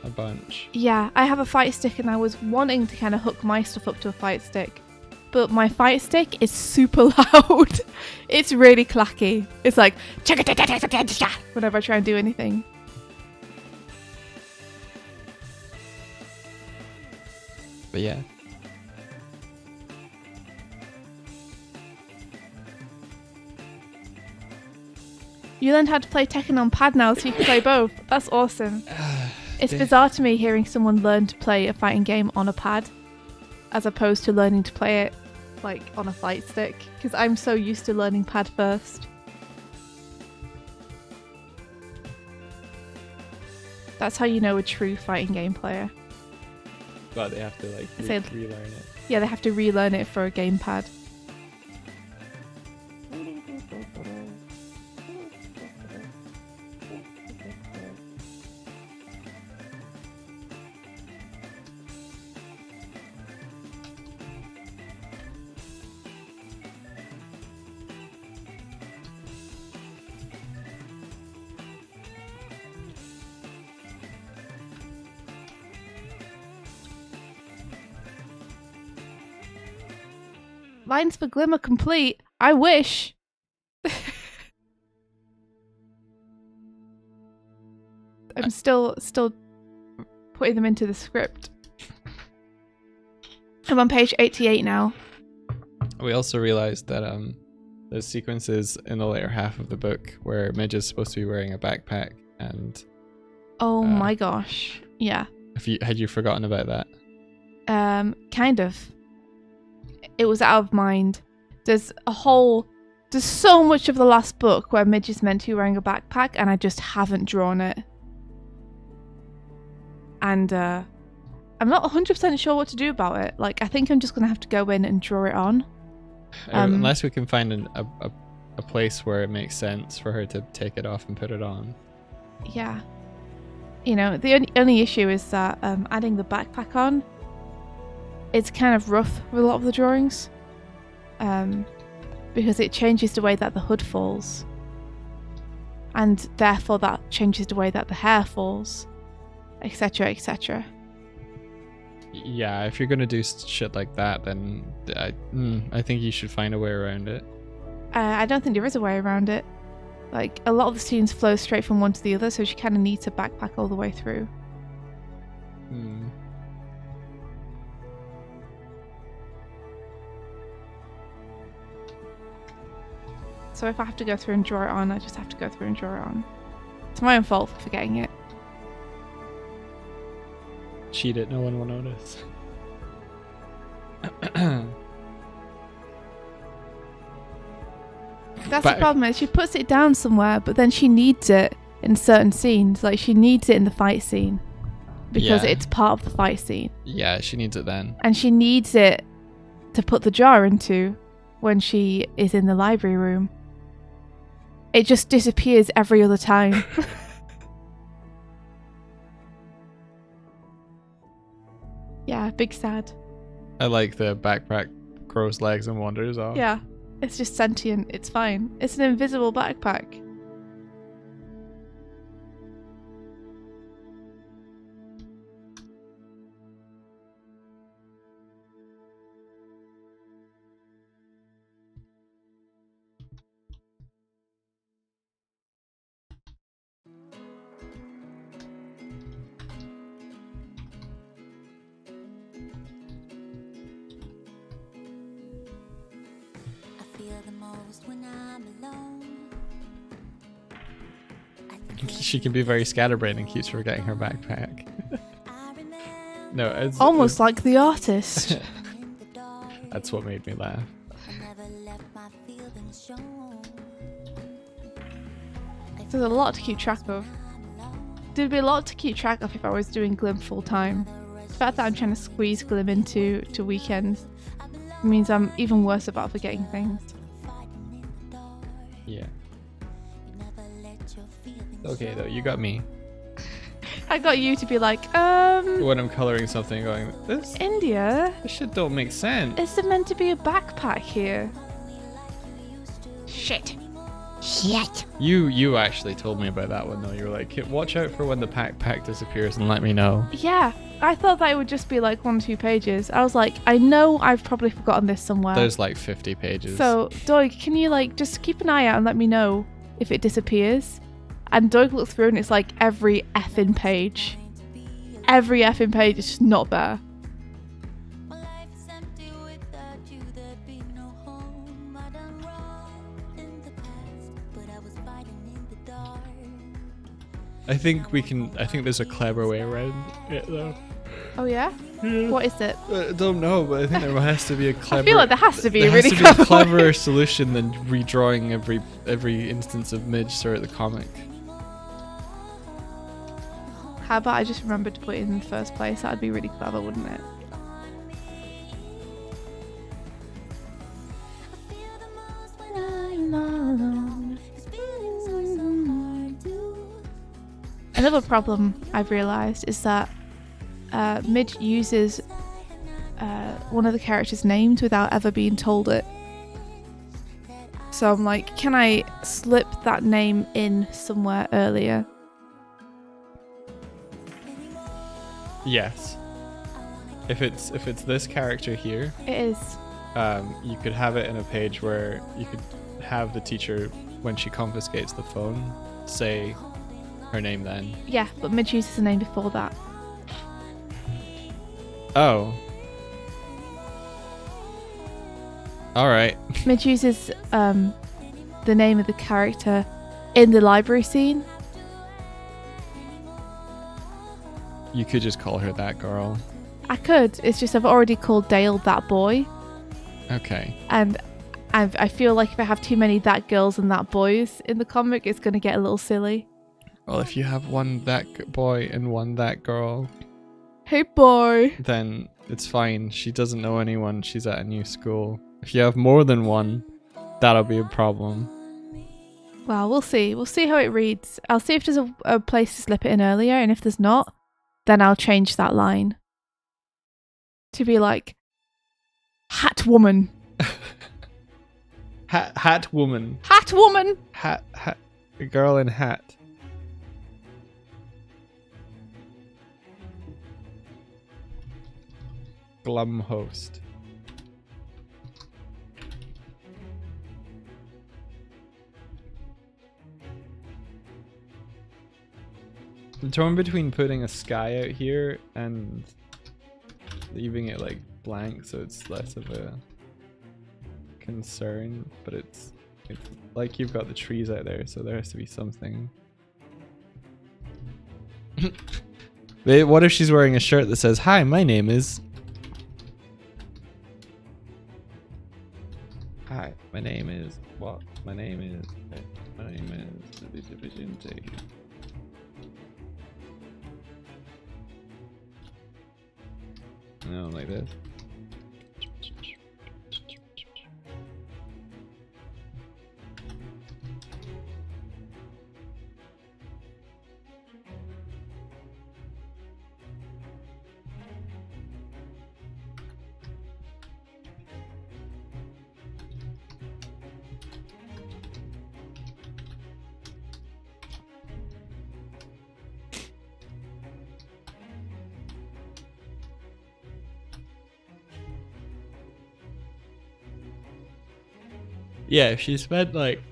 a bunch. Yeah, I have a fight stick and I was wanting to kind of hook my stuff up to a fight stick. But my fight stick is super loud. It's really clacky. It's like whenever I try and do anything. But yeah. You learned how to play Tekken on pad now so you can play both. That's awesome. It's bizarre to me hearing someone learn to play a fighting game on a pad as opposed to learning to play it like on a fight stick, because I'm so used to learning pad first. That's how you know a true fighting game player. But they have to like relearn it. Yeah, they have to relearn it for a gamepad. Lines for Glim are complete. I wish. I'm still putting them into the script. I'm on page 88 now. We also realized that there's sequences in the later half of the book where Midge is supposed to be wearing a backpack, and oh my gosh, yeah. Had you forgotten about that? Kind of. It was out of mind. There's so much of the last book where Midge is meant to be wearing a backpack and I just haven't drawn it. And I'm not 100% sure what to do about it. Like, I think I'm just going to have to go in and draw it on. Unless we can find a place where it makes sense for her to take it off and put it on. Yeah. You know, the only issue is that adding the backpack on, it's kind of rough with a lot of the drawings, because it changes the way that the hood falls, and therefore that changes the way that the hair falls, etc., etc. Yeah, if you're gonna do shit like that, then I think you should find a way around it. I don't think there is a way around it. Like, a lot of the scenes flow straight from one to the other, so she kind of needs a backpack all the way through. So if I have to go through and draw it on, I just have to go through and draw it on. It's my own fault for forgetting it. Cheat it, no one will notice. That's the problem, is she puts it down somewhere, but then she needs it in certain scenes. Like, she needs it in the fight scene because it's part of the fight scene. Yeah, she needs it then. And she needs it to put the jar into when she is in the library room. It just disappears every other time. Yeah, big sad. I like the backpack grows legs and wanders off. Yeah, it's just sentient. It's fine. It's an invisible backpack. she can be very scatterbrained and keeps forgetting her backpack. No, it's almost like the artist. That's what made me laugh. There's a lot to keep track of. There'd be a lot to keep track of if I was doing Glim full time. The fact that I'm trying to squeeze Glim into weekends means I'm even worse about forgetting things. Yeah. Okay, though, you got me. I got you to be like, When I'm coloring something, going, this India? This shit don't make sense. Is there meant to be a backpack here? Shit. You actually told me about that one, though. You were like, watch out for when the backpack disappears and let me know. Yeah, I thought that it would just be like 1 or 2 pages. I was like, I know I've probably forgotten this somewhere. There's like 50 pages. So, Doig, can you like just keep an eye out and let me know if it disappears? And Doig looked through and it's like every effing page. Every effing page is just not there. I think there's a clever way around it, though. Oh yeah? What is it? I don't know, but I think there has to be a clever... I feel like there has to be a really cleverer solution than redrawing every instance of Midge throughout the comic. How about I just remembered to put it in the first place? That'd be really clever, wouldn't it? Another problem I've realised is that Midge uses one of the characters' names without ever being told it. So I'm like, can I slip that name in somewhere earlier? Yes. If it's this character here, It is. you could have it in a page where you could have the teacher, when she confiscates the phone, say her name then. Yeah, but Midge uses a name before that. Oh. Alright. Midge uses the name of the character in the library scene. You could just call her that girl. I could. It's just I've already called Dale that boy. Okay. And I feel like if I have too many that girls and that boys in the comic, it's going to get a little silly. Well, if you have one that boy and one that girl... Hey boy! Then it's fine. She doesn't know anyone. She's at a new school. If you have more than one, that'll be a problem. Well, we'll see. We'll see how it reads. I'll see if there's a place to slip it in earlier, and if there's not, then I'll change that line to be like, Hat Woman. Hat Woman. Hat Woman! Hat. A girl in hat. Glum host. I'm torn between putting a sky out here and leaving it like blank so it's less of a concern, but it's like you've got the trees out there, so there has to be something. Wait, what if she's wearing a shirt that says, "Hi, my name is..." Hi, my name is... What? My name is... My name is... Vicente. No, like this. Yeah, if she spent like...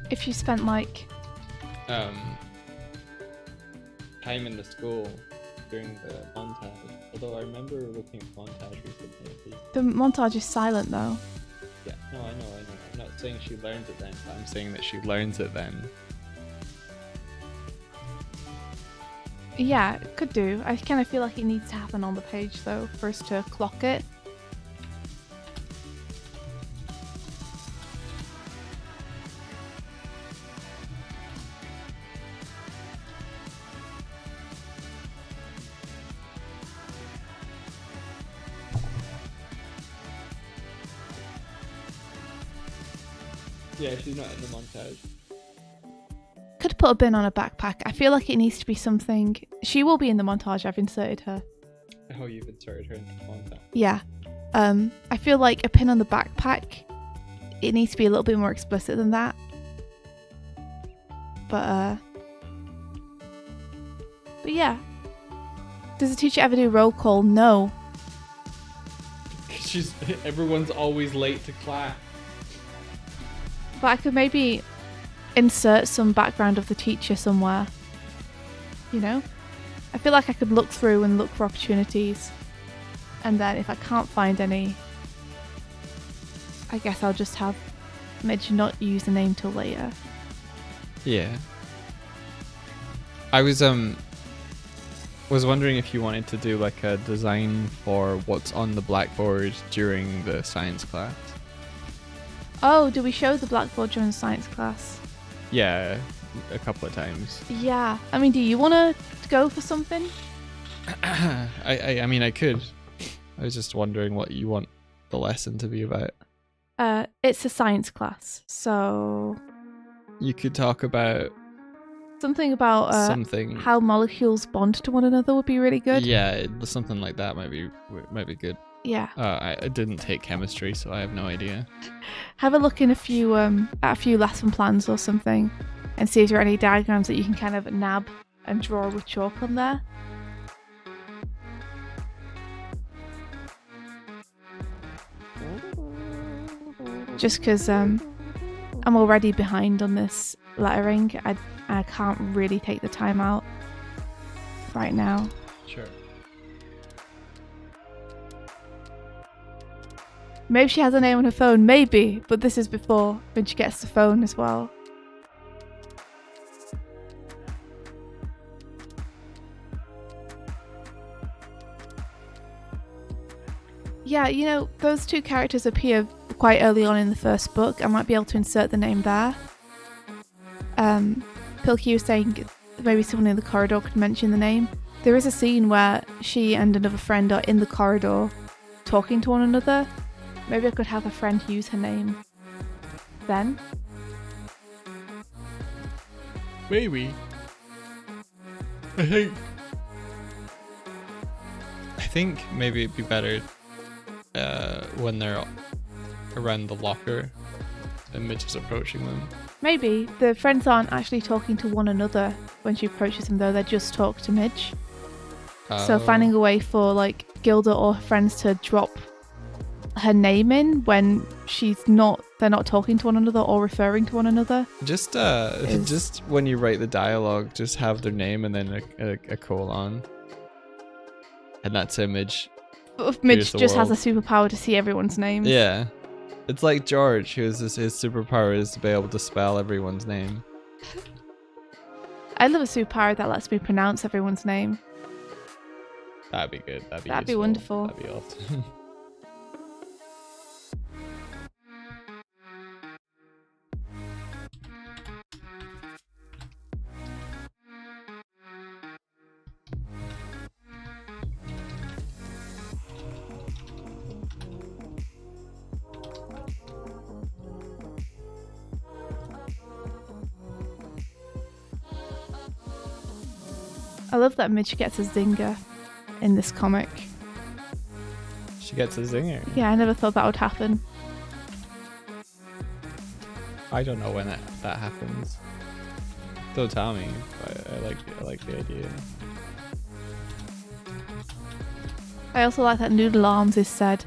If you spent like... time in the school during the montage. Although I remember looking at montage recently. The montage is silent though. Yeah, no, I know. I'm not saying she learns it then, but I'm saying that she learns it then. Yeah, it could do. I kind of feel like it needs to happen on the page though for us to clock it. Yeah, she's not in the montage. Could put a bin on a backpack. I feel like it needs to be something. She will be in the montage. I've inserted her. Oh, you've inserted her into the montage. Yeah. I feel like a pin on the backpack. It needs to be a little bit more explicit than that. But yeah. Does the teacher ever do roll call? No. Everyone's always late to class. But I could maybe insert some background of the teacher somewhere. You know? I feel like I could look through and look for opportunities. And then if I can't find any, I guess I'll just have Midge not use the name till later. Yeah. I was wondering if you wanted to do like a design for what's on the blackboard during the science class. Oh, do we show the blackboard during the science class? Yeah, a couple of times. Yeah. I mean, do you want to go for something? I mean, I could. I was just wondering what you want the lesson to be about. It's a science class, so... You could talk about... Something about something. How molecules bond to one another would be really good. Yeah, something like that might be good. Yeah. I didn't take chemistry, so I have no idea. Have a look in at a few lesson plans or something, and see if there are any diagrams that you can kind of nab and draw with chalk on there. Just because I'm already behind on this lettering, I can't really take the time out right now. Sure. Maybe she has a name on her phone, maybe, but this is before when she gets the phone as well. Yeah, you know, those two characters appear quite early on in the first book. I might be able to insert the name there. Pilkey was saying maybe someone in the corridor could mention the name. There is a scene where she and another friend are in the corridor talking to one another. Maybe I could have a friend use her name then. Maybe. I think maybe it'd be better when they're around the locker and Mitch is approaching them. Maybe. The friends aren't actually talking to one another when she approaches them though, they just talk to Midge. So finding a way for like Gilda or her friends to drop her name in when they're not talking to one another or referring to one another. Just when you write the dialogue, just have their name and then a colon. And that's Midge. Midge just has a superpower to see everyone's names. Yeah. It's like George, his superpower is to be able to spell everyone's name. I love a superpower that lets me pronounce everyone's name. That'd be good. That'd be wonderful. That'd be awesome. I love that Midge gets a zinger in this comic. She gets a zinger? Yeah, I never thought that would happen. I don't know when that happens. Don't tell me, but I like the idea. I also like that Noodle Arms is said.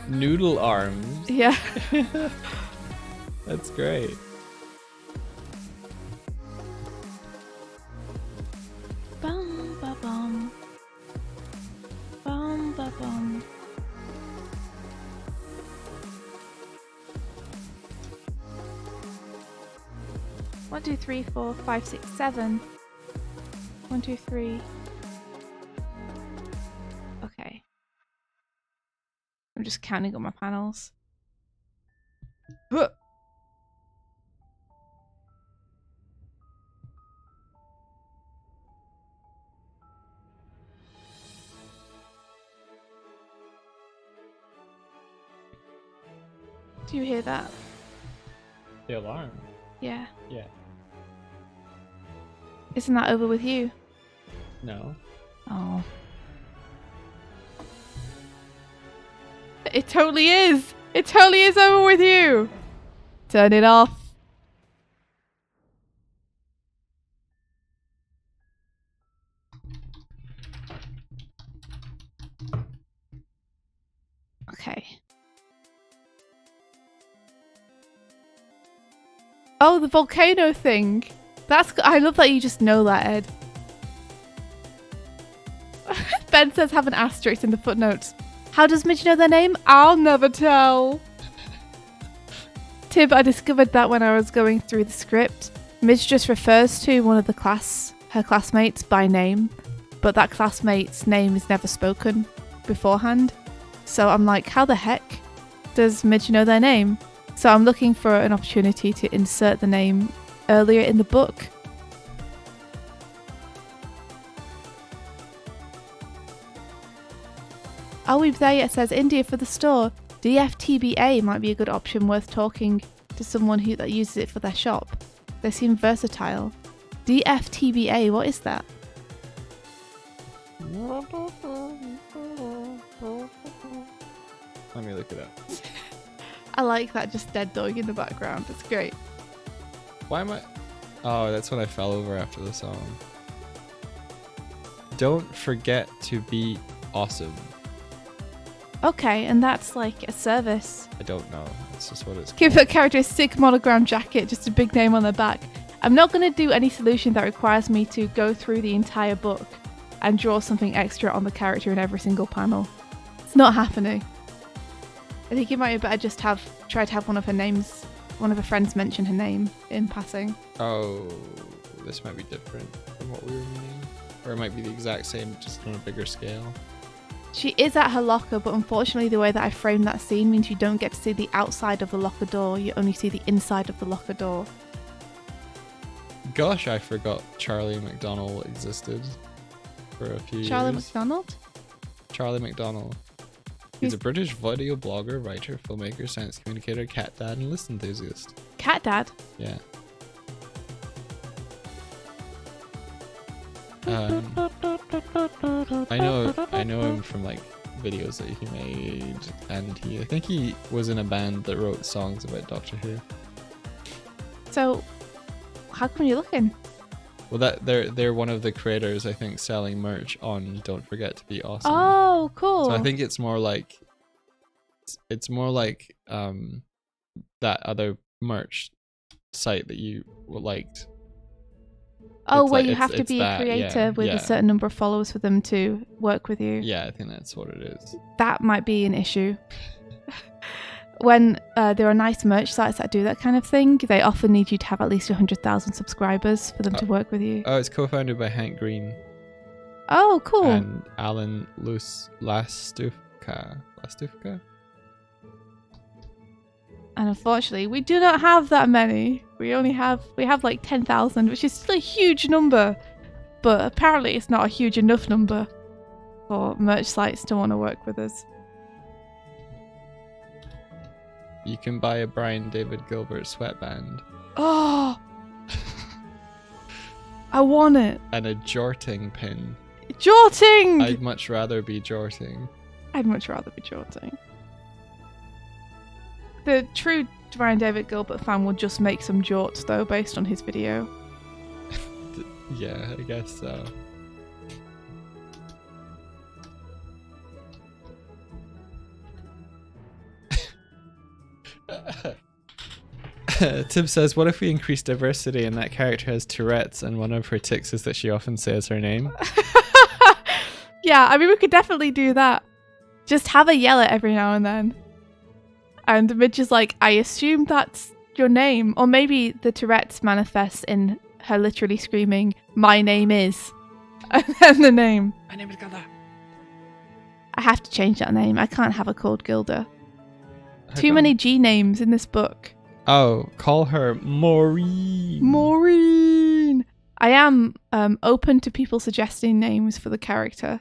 Noodle Arms? Yeah. That's great. Bum, ba, bum. 1, 2, 3, 4, 5, 6, 7. 1, 2, 3. Okay. I'm just counting up my panels. Huh. Do you hear that? The alarm? Yeah. Yeah. Isn't that over with you? No. Oh. It totally is! It totally is over with you! Turn it off. Okay. Oh, the volcano thing. I love that you just know that, Ed. Ben says have an asterisk in the footnotes. How does Midge know their name? I'll never tell. Tib, I discovered that when I was going through the script. Midge just refers to one of her classmates by name, but that classmate's name is never spoken beforehand. So I'm like, how the heck does Midge know their name? So I'm looking for an opportunity to insert the name earlier in the book. Are we there yet? Says India for the store. DFTBA might be a good option, worth talking to someone that uses it for their shop. They seem versatile. DFTBA, what is that? Let me look it up. I like that just dead dog in the background. It's great. Why am I... Oh, that's when I fell over after the song. Don't forget to be awesome. Okay, and that's like a service. I don't know. That's just what it's Give called. that character a sick monogram jacket, just a big name on their back. I'm not going to do any solution that requires me to go through the entire book and draw something extra on the character in every single panel. It's not happening. I think it might be better just try to have one of her friends mention her name in passing. Oh, this might be different from what we were meaning. Or it might be the exact same, just on a bigger scale. She is at her locker, but unfortunately the way that I framed that scene means you don't get to see the outside of the locker door, you only see the inside of the locker door. Gosh, I forgot Charlie McDonnell existed for a few Charlie years. McDonald? Charlie McDonnell. He's a British video blogger, writer, filmmaker, science communicator, cat dad, and list enthusiast. Cat dad? Yeah. I know him from like videos that he made, and I think he was in a band that wrote songs about Doctor Who. So, how come you're looking? Well, that they're one of the creators, I think, selling merch on Don't Forget to Be Awesome. Oh, cool. So I think it's more like that other merch site that you liked. Oh, It's where like- you have to be a that, creator with yeah. a certain number of followers for them to work with you. Yeah, I think that's what it is. That might be an issue. When there are nice merch sites that do that kind of thing, they often need you to have at least 100,000 subscribers for them to work with you. Oh, it's co-founded by Hank Green Oh, cool. and Alan Lastufka. And unfortunately, we do not have that many. We have like 10,000, which is still a huge number. But apparently it's not a huge enough number for merch sites to want to work with us. You can buy a Brian David Gilbert sweatband Oh! I want it. and a jorting pin. Jorting! I'd much rather be jorting. I'd much rather be jorting. The true Brian David Gilbert fan will just make some jorts though, based on his video. Yeah, I guess so. Tib says, what if we increase diversity and that character has Tourette's and one of her tics is that she often says her name? Yeah, I mean, we could definitely do that. Just have her yell it every now and then. And Midge is like, I assume that's your name. Or maybe the Tourette's manifests in her literally screaming, "My name is," and then the name. My name is Gilda. I have to change that name. I can't have her called Gilda. How Too come? many G names in this book. Oh, call her Maureen. Maureen. I am open to people suggesting names for the character.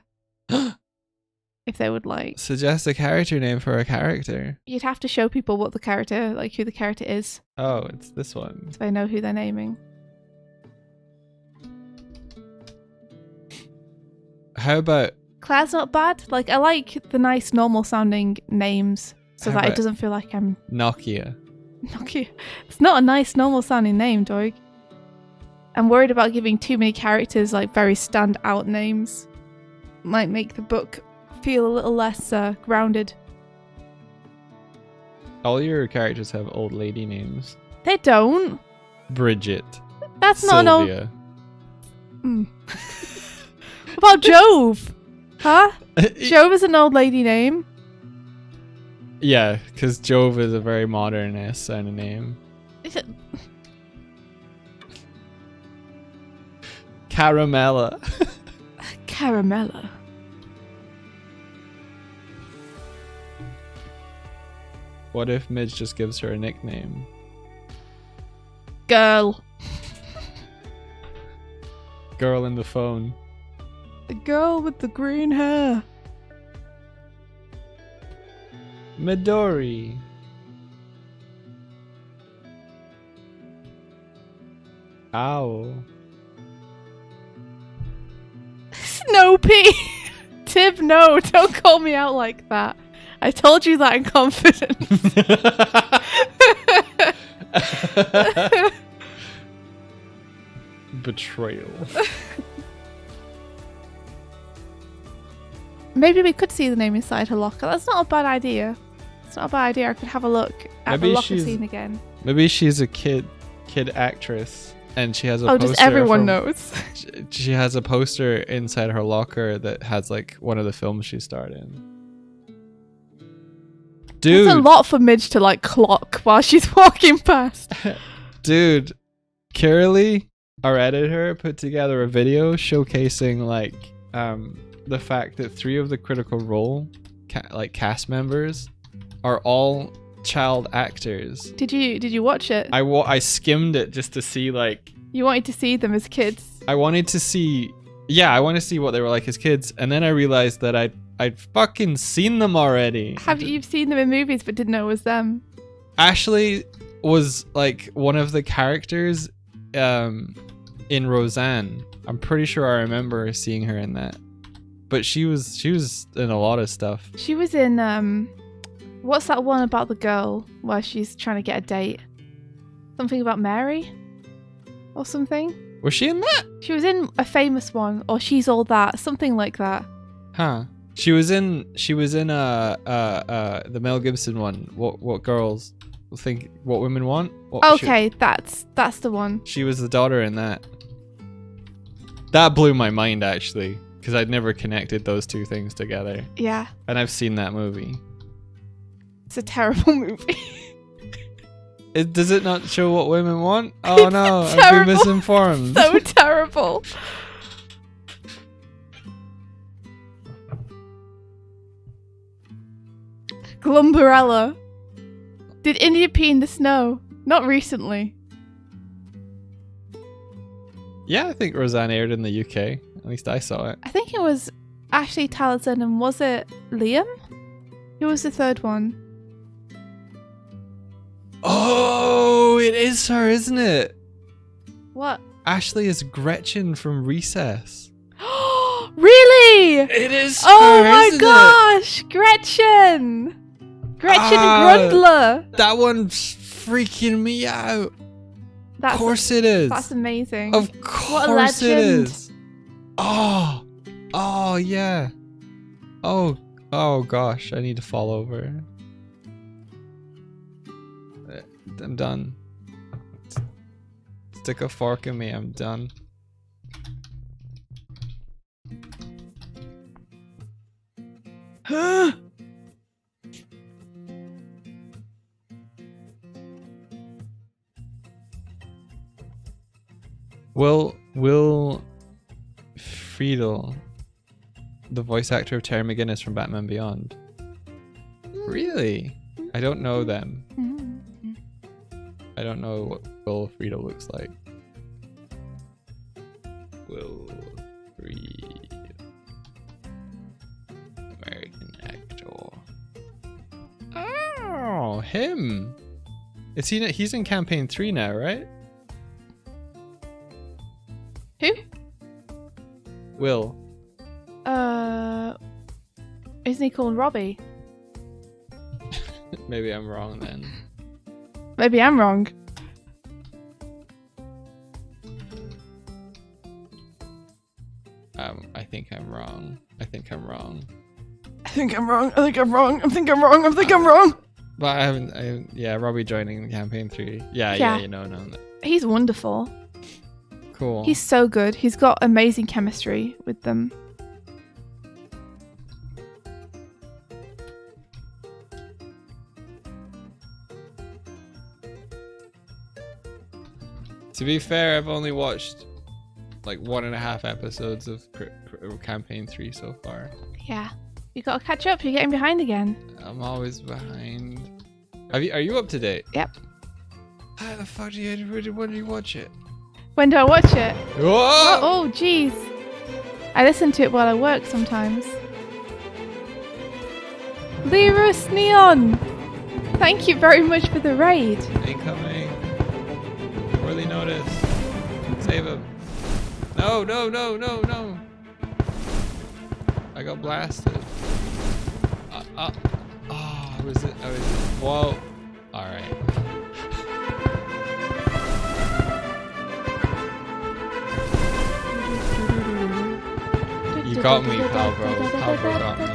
If they would like. Suggest a character name for a character. You'd have to show people what the character, like who the character is, Oh, it's this one. so they know who they're naming. How about Claire's not bad. Like, I like the nice, normal sounding names so How that it about- doesn't feel like I'm Nokia? Nokia. It's not a nice, normal sounding name, Doig. I'm worried about giving too many characters like very stand out names. Might make the book feel a little less grounded. All your characters have old lady names. They don't. Bridget. That's not an old. Sylvia. What about Jove? Huh? Jove is an old lady name. Yeah, because Jove is a very modern sounding name. Is it? Caramella. Caramella. What if Midge just gives her a nickname? Girl. Girl in the phone. The girl with the green hair. Midori. Ow. Snoopy. Tib, no, don't call me out like that. I told you that in confidence. Betrayal. Maybe we could see the name inside her locker. That's not a bad idea. It's not a bad idea. I could have a look at the Maybe locker she's- scene again. Maybe she's a kid actress, and she has a Oh, poster. just everyone from- knows. She has a poster inside her locker that has like one of the films she starred in. Dude, It's a lot for Midge to like clock while she's walking past. dude, Carolee, our editor, put together a video showcasing like the fact that 3 of the Critical Role cast members are all child actors. Did you watch it? I skimmed it just to see like You wanted to see them as kids. I wanted to see I want to see what they were like as kids, and then I realized that I'd fucking seen them already. Have you seen them in movies but didn't know it was them? Ashley was like one of the characters in Roseanne. I'm pretty sure I remember seeing her in that. But she was in a lot of stuff. She was in what's that one about the girl where she's trying to get a date? Something about Mary? Or something? Was she in that? She was in a famous one, or She's All That, something like that. Huh. She was in the Mel Gibson one. What girls think what women want? Okay, that's the one. She was the daughter in that. That blew my mind actually, because I'd never connected those two things together. Yeah. And I've seen that movie. It's a terrible movie. Does it not show what women want? Oh It's no, I've terrible. been misinformed. So terrible. Glumbarella. Did India pee in the snow? Not recently. Yeah, I think Roseanne aired in the UK. At least I saw it. I think it was Ashley Townsend, and was it Liam? Who was the third one? Oh, it is her, isn't it? What? Ashley is Gretchen from Recess. Really? It is Oh her, my isn't gosh! Gretchen! Gretchen Ah, Grundler! it? That one's freaking me out. That's, Of course it is. That's amazing. Of What a course it legend. is. Oh yeah. Oh gosh, I need to fall over. I'm done. Stick a fork in me, I'm done. Will Friedel, the voice actor of Terry McGinnis from Batman Beyond. Really? I don't know them. I don't know what Will Friedel looks like. Will Friedel, American actor. Oh, him. Is he? He's in campaign 3 now, right? Who? Will. Isn't he called Robbie? Maybe I'm wrong then. Maybe I'm wrong. I think I'm wrong. I think I'm wrong. I think I'm wrong. I think I'm wrong. I think I'm wrong. I think I'm wrong. But I haven't. Yeah, Robbie joining campaign 3. Yeah. You know. He's wonderful. Cool. He's so good. He's got amazing chemistry with them. To be fair, I've only watched like 1.5 episodes of campaign 3 so far. Yeah, you gotta catch up. You're getting behind again. I'm always behind. Are you up to date? Yep. How the fuck when do you watch it? When do I watch it? Whoa! Oh, jeez. I listen to it while I work sometimes. Lerus Neon! Thank you very much for the raid. Incoming. Poorly noticed. Save him. No. I got blasted. I was. Whoa. Alright. You got me, Palbro. Palbro got me.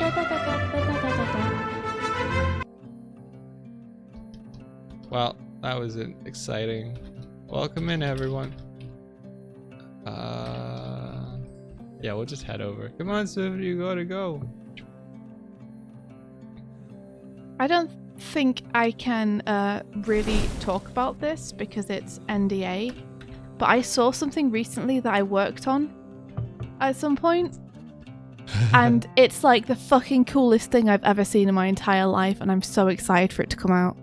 Well, that was exciting. Welcome in, everyone. Yeah, we'll just head over. Come on, Swift, you gotta go. I don't think I can really talk about this because it's NDA, but I saw something recently that I worked on at some point. And it's like the fucking coolest thing I've ever seen in my entire life, and I'm so excited for it to come out.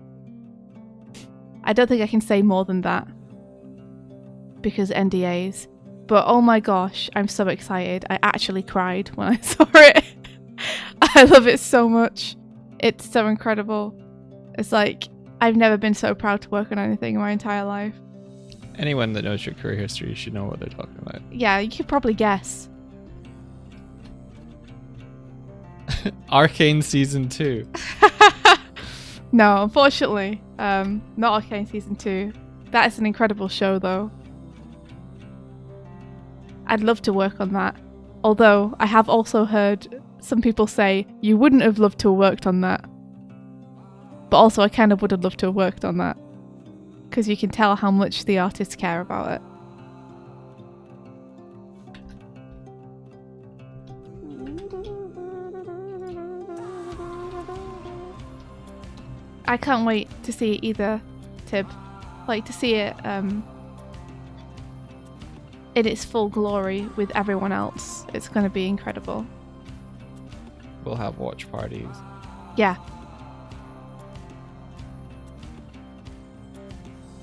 I don't think I can say more than that because NDAs, but oh my gosh, I'm so excited. I actually cried when I saw it. I love it so much. It's so incredible. It's like, I've never been so proud to work on anything in my entire life. Anyone that knows your career history should know what they're talking about. Yeah, you could probably guess. Arcane Season 2. No, unfortunately. Not Arcane Season 2. That is an incredible show, though. I'd love to work on that. Although, I have also heard some people say, you wouldn't have loved to have worked on that. But also, I kind of would have loved to have worked on that. Because you can tell how much the artists care about it. I can't wait to see it either, Tib. Like, to see it in its full glory with everyone else. It's going to be incredible. We'll have watch parties. Yeah.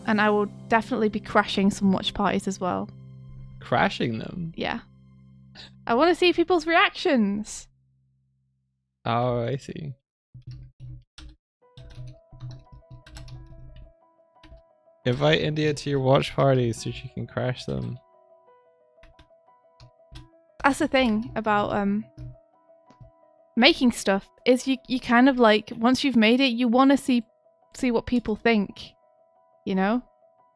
And I will definitely be crashing some watch parties as well. Crashing them? Yeah. I want to see people's reactions. Oh, I see. Invite India to your watch parties so she can crash them. That's the thing about making stuff, is you kind of like, once you've made it, you want to see what people think, you know?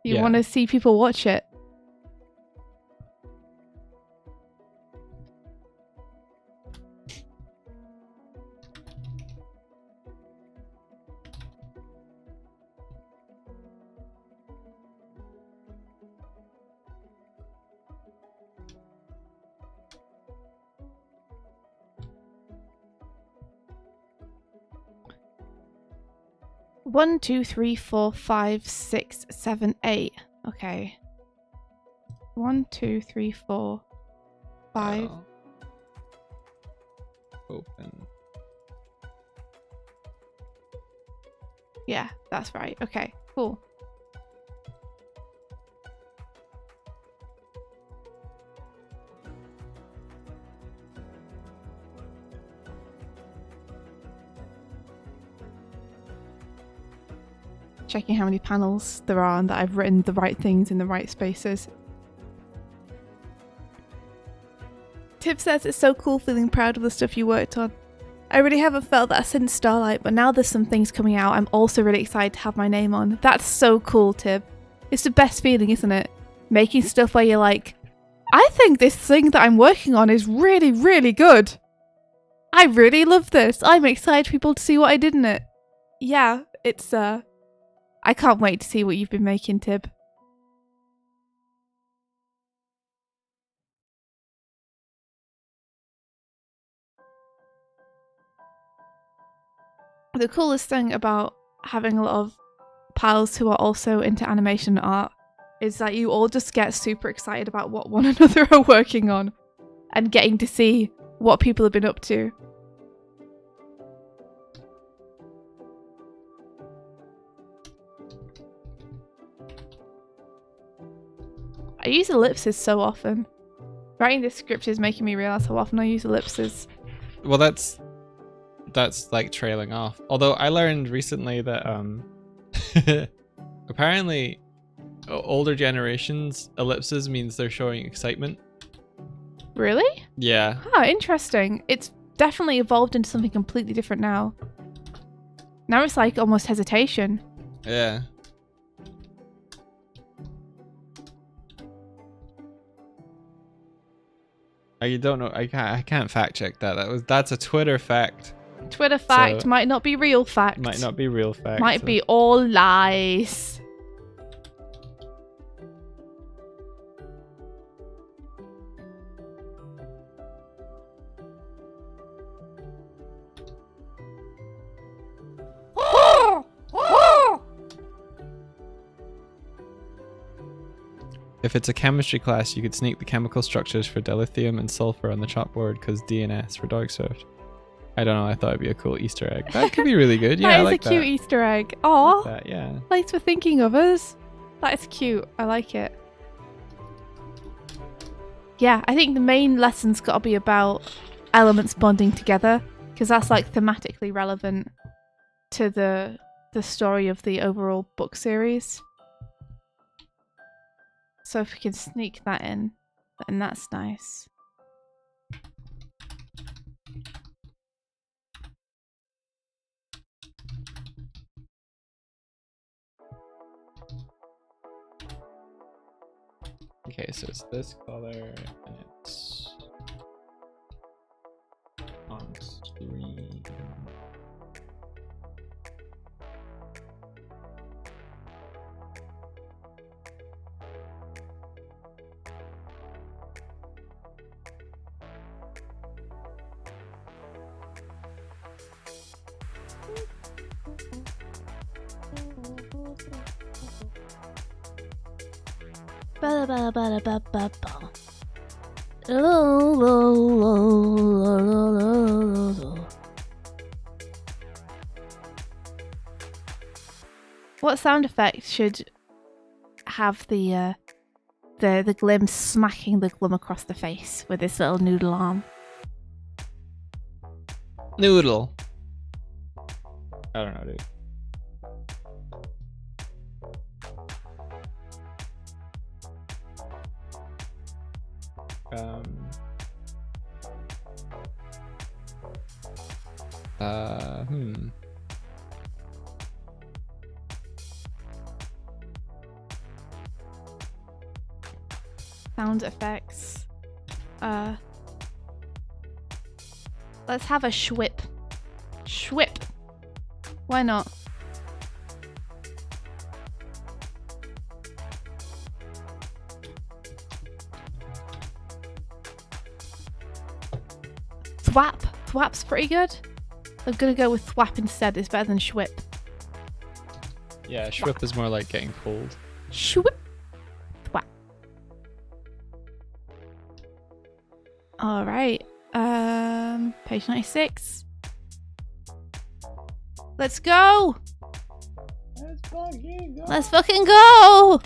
You want to see people watch it. One, 2, 3, 4, 5, 6, 7, 8. Okay. 1, 2, 3, 4, 5. Open. Yeah, that's right. Okay, cool. Checking how many panels there are and that I've written the right things in the right spaces. Tib says it's so cool feeling proud of the stuff you worked on. I really haven't felt that since Starlight, but now there's some things coming out I'm also really excited to have my name on. That's so cool, Tib. It's the best feeling, isn't it? Making stuff where you're like, I think this thing that I'm working on is really, really good. I really love this. I'm excited for people to see what I did in it. Yeah, it's I can't wait to see what you've been making, Tib. The coolest thing about having a lot of pals who are also into animation and art is that you all just get super excited about what one another are working on and getting to see what people have been up to. I use ellipses so often. Writing this script is making me realise how often I use ellipses. Well, that's like trailing off. Although I learned recently that apparently older generations, ellipses means they're showing excitement. Really? Yeah. Oh, interesting. It's definitely evolved into something completely different now. Now it's like almost hesitation. Yeah. I don't know. I can't fact check that. That's a Twitter fact. Twitter fact So, might not be real fact. Might not be real fact. Might be all lies. If it's a chemistry class, you could sneak the chemical structures for dilithium and sulfur on the chalkboard because DNS for Dogsurfed. I don't know, I thought it'd be a cool Easter egg. That could be really good. Yeah, I like that. That is a cute Easter egg. Aw. Like that, yeah. Thanks for thinking of us. That is cute. I like it. Yeah, I think the main lesson's got to be about elements bonding together because that's like thematically relevant to the story of the overall book series. So if we can sneak that in, then that's nice. Okay, so it's this color and it's on screen. What sound effect should have the Glim smacking the Glum across the face with his little noodle arm? Noodle. I don't know, dude. Sound effects. Let's have a schwip. Schwip. Why not? Thwap. Thwap's pretty good. I'm gonna go with thwap instead. It's better than schwip. Yeah, schwip is more like getting cold. Schwip. Thwap. All right. Page 96. Let's go. Let's fucking go.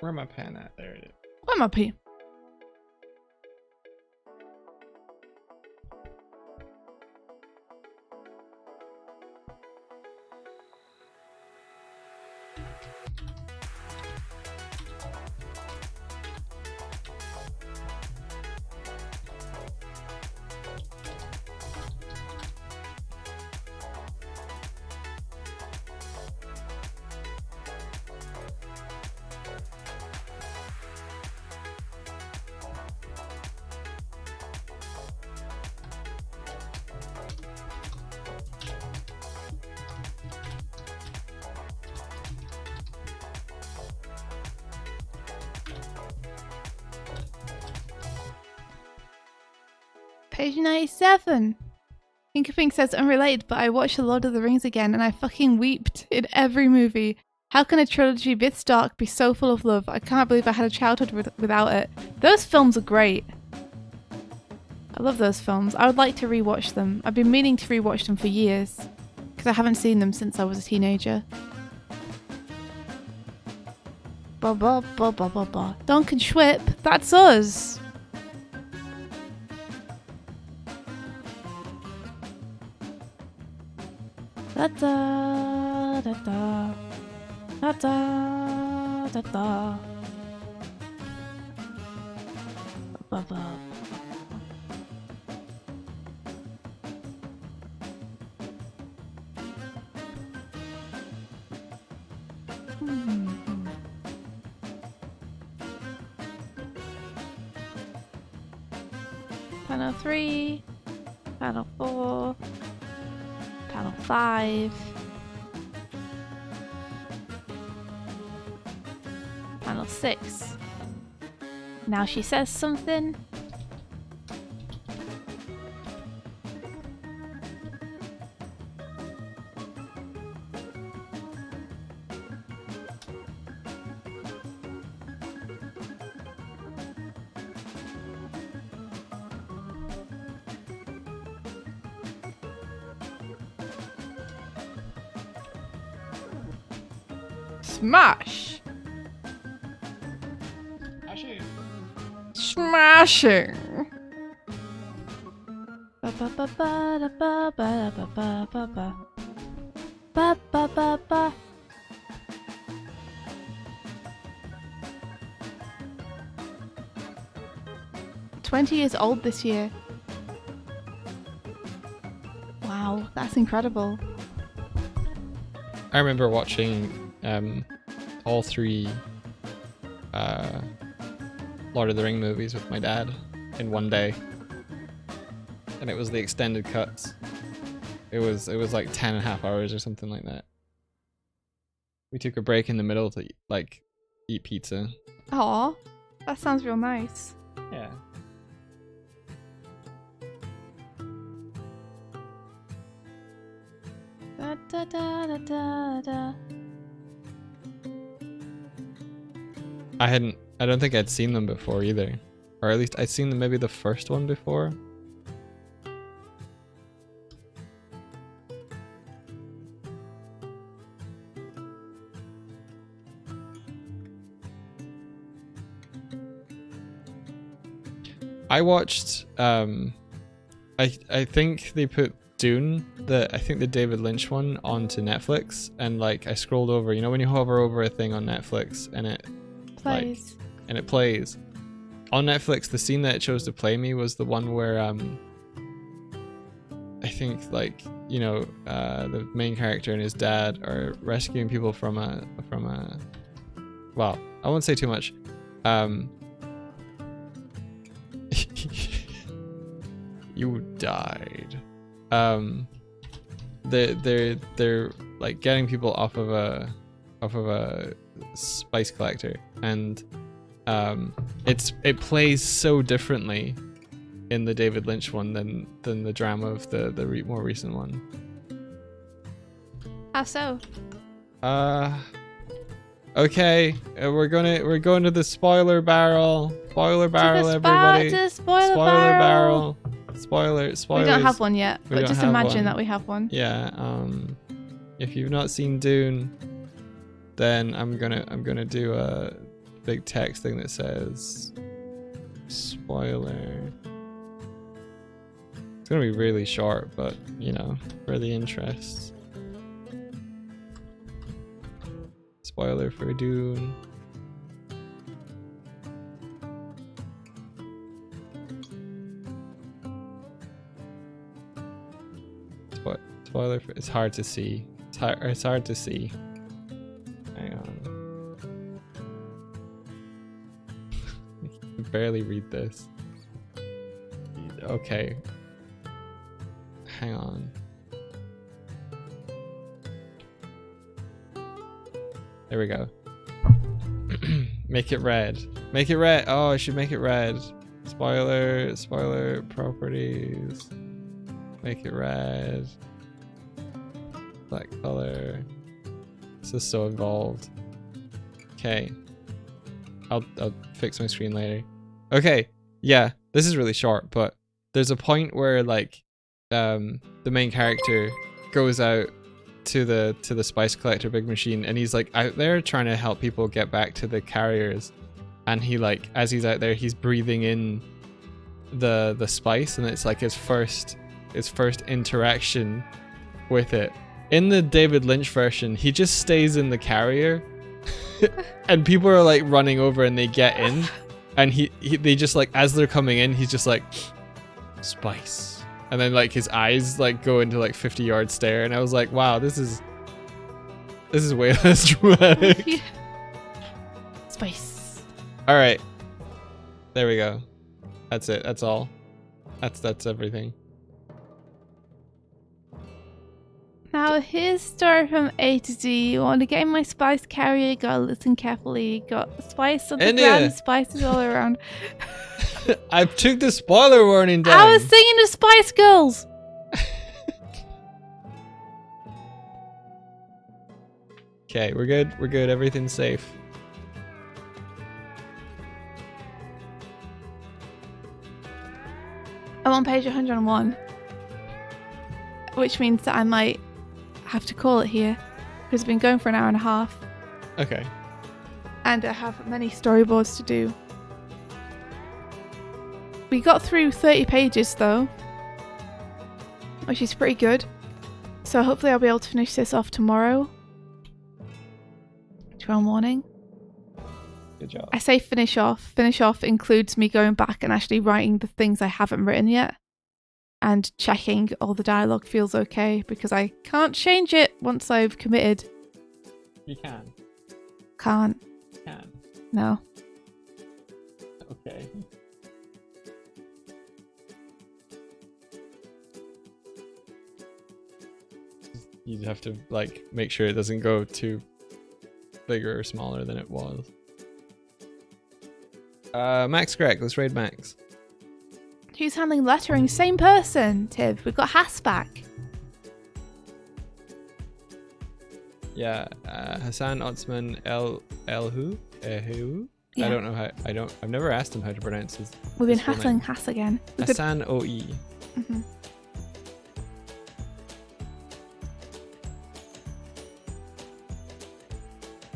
Where am I pen at? There it is. Where am I P? Page 97. Pink says unrelated, but I watched The Lord of the Rings again and I fucking weeped in every movie. How can a trilogy this dark be so full of love? I can't believe I had a childhood without it. Those films are great. I love those films. I would like to rewatch them. I've been meaning to rewatch them for years because I haven't seen them since I was a teenager. Ba ba ba ba ba ba. Duncan Schwip, that's us. Da da da da da da da da. Ba ba. Panel 3, panel 4. Panel 5. Panel 6. Now she says something. Smash! Smashing! Ba ba ba ba da ba ba ba ba ba ba ba ba ba ba. "20 years old this year." Wow, that's incredible. I remember watching all 3 Lord of the Ring movies with my dad in one day, and it was the extended cuts. It was like 10.5 hours or something like that. We took a break in the middle to eat pizza. Aw, that sounds real nice. Yeah. Da da da da da da. I don't think I'd seen them before either. Or at least I'd seen them maybe the first one before. I watched I think they put Dune, I think the David Lynch one, onto Netflix, and I scrolled over, you know when you hover over a thing on Netflix and it Plays. And it plays. On Netflix, the scene that it chose to play me was the one where I think the main character and his dad are rescuing people from a well, I won't say too much. You died. They're like getting people off of a spice collector, and it plays so differently in the David Lynch one than the drama of the more recent one. How so? Okay, we're going to the spoiler barrel. Spoiler barrel, everybody. To the spoiler barrel. Spoilers. We don't have one yet, We but don't just have imagine one. that we have one. Yeah. If you've not seen Dune, then I'm gonna do a big text thing that says spoiler. It's gonna be really short, but you know, for the interest. Spoiler for Dune. Spoiler for, it's hard to see. It's hard to see. Hang on. I can barely read this. Okay. Hang on. There we go. Make it red. Make it red. Oh, I should make it red. Spoiler properties. Make it red. Black color. This is so involved. Okay. I'll fix my screen later. Okay. Yeah, this is really short, but there's a point where like the main character goes out to the spice collector big machine, and he's like out there trying to help people get back to the carriers, and he like as he's out there he's breathing in the spice, and it's like his first interaction with it. In the David Lynch version, he just stays in the carrier and people are like running over and they get in, and they just like as they're coming in he's just like spice, and then like his eyes like go into like 50-yard stare, and I was like, wow, this is way less dramatic. Spice. All right, there we go. That's it. That's all. That's everything. Now here's a story from A to Z. You want to get in my spice carrier, gotta listen carefully. Got spice on the ground, spices all around. I took the spoiler warning down. I was singing the Spice Girls. Okay, we're good. We're good. Everything's safe. I'm on page 101, which means that I might have to call it here because it's been going for an hour and a half. Okay. And I have many storyboards to do. We got through 30 pages though, which is pretty good. So hopefully I'll be able to finish this off tomorrow morning. Good job. I say finish off. Finish off includes me going back and actually writing the things I haven't written yet and checking all the dialogue feels okay, because I can't change it once I've committed. You can. Can't. Can. No. Okay. You'd have to like make sure it doesn't go too bigger or smaller than it was. Max Greg, let's raid Max. Who's handling lettering? Same person, Tiv. We've got Hass back. Yeah, Hassan Otsman who? Yeah. I don't know how. I've never asked him how to pronounce his. We've been his full hassling name. Hass again. Hassan OE. Mm-hmm.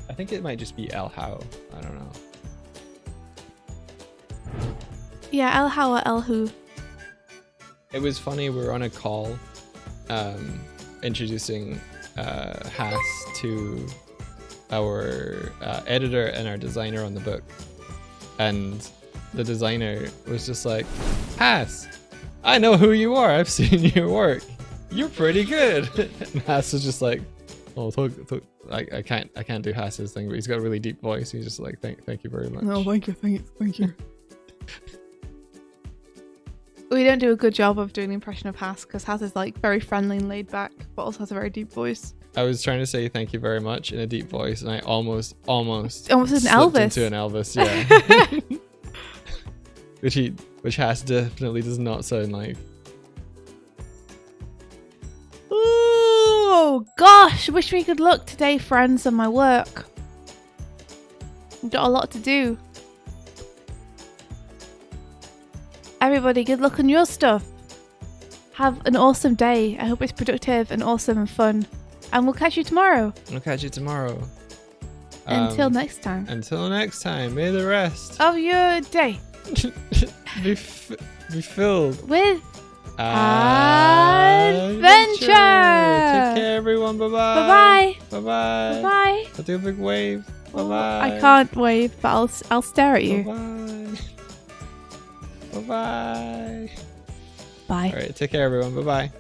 I think it might just be El How. I don't know. Yeah, El How or El Who. It was funny. We were on a call, introducing Hass to our editor and our designer on the book, and the designer was just like, "Hass, I know who you are. I've seen your work. You're pretty good." And Hass was just like, "Oh, I can't do Hass's thing," but he's got a really deep voice. He's just like, "Thank you very much." No, thank you. We don't do a good job of doing the impression of Hass because Hass is like very friendly and laid back, but also has a very deep voice. I was trying to say thank you very much in a deep voice, and I almost Almost an slipped Elvis. into an Elvis, yeah. which Hass definitely does not sound like. Ooh, gosh, wish me good luck today, friends, on my work. I've got a lot to do. Everybody, good luck on your stuff. Have an awesome day. I hope it's productive and awesome and fun. And we'll catch you tomorrow. I'll catch you tomorrow. Until next time. Until next time, may the rest of your day be filled with adventure. Take care, everyone. Bye bye. Bye bye. Bye bye. Bye bye. I'll do a big wave. Bye bye. I can't wave, but I'll stare at you. Bye bye. Bye bye. Bye. All right, take care, everyone. Bye bye.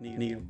Neil.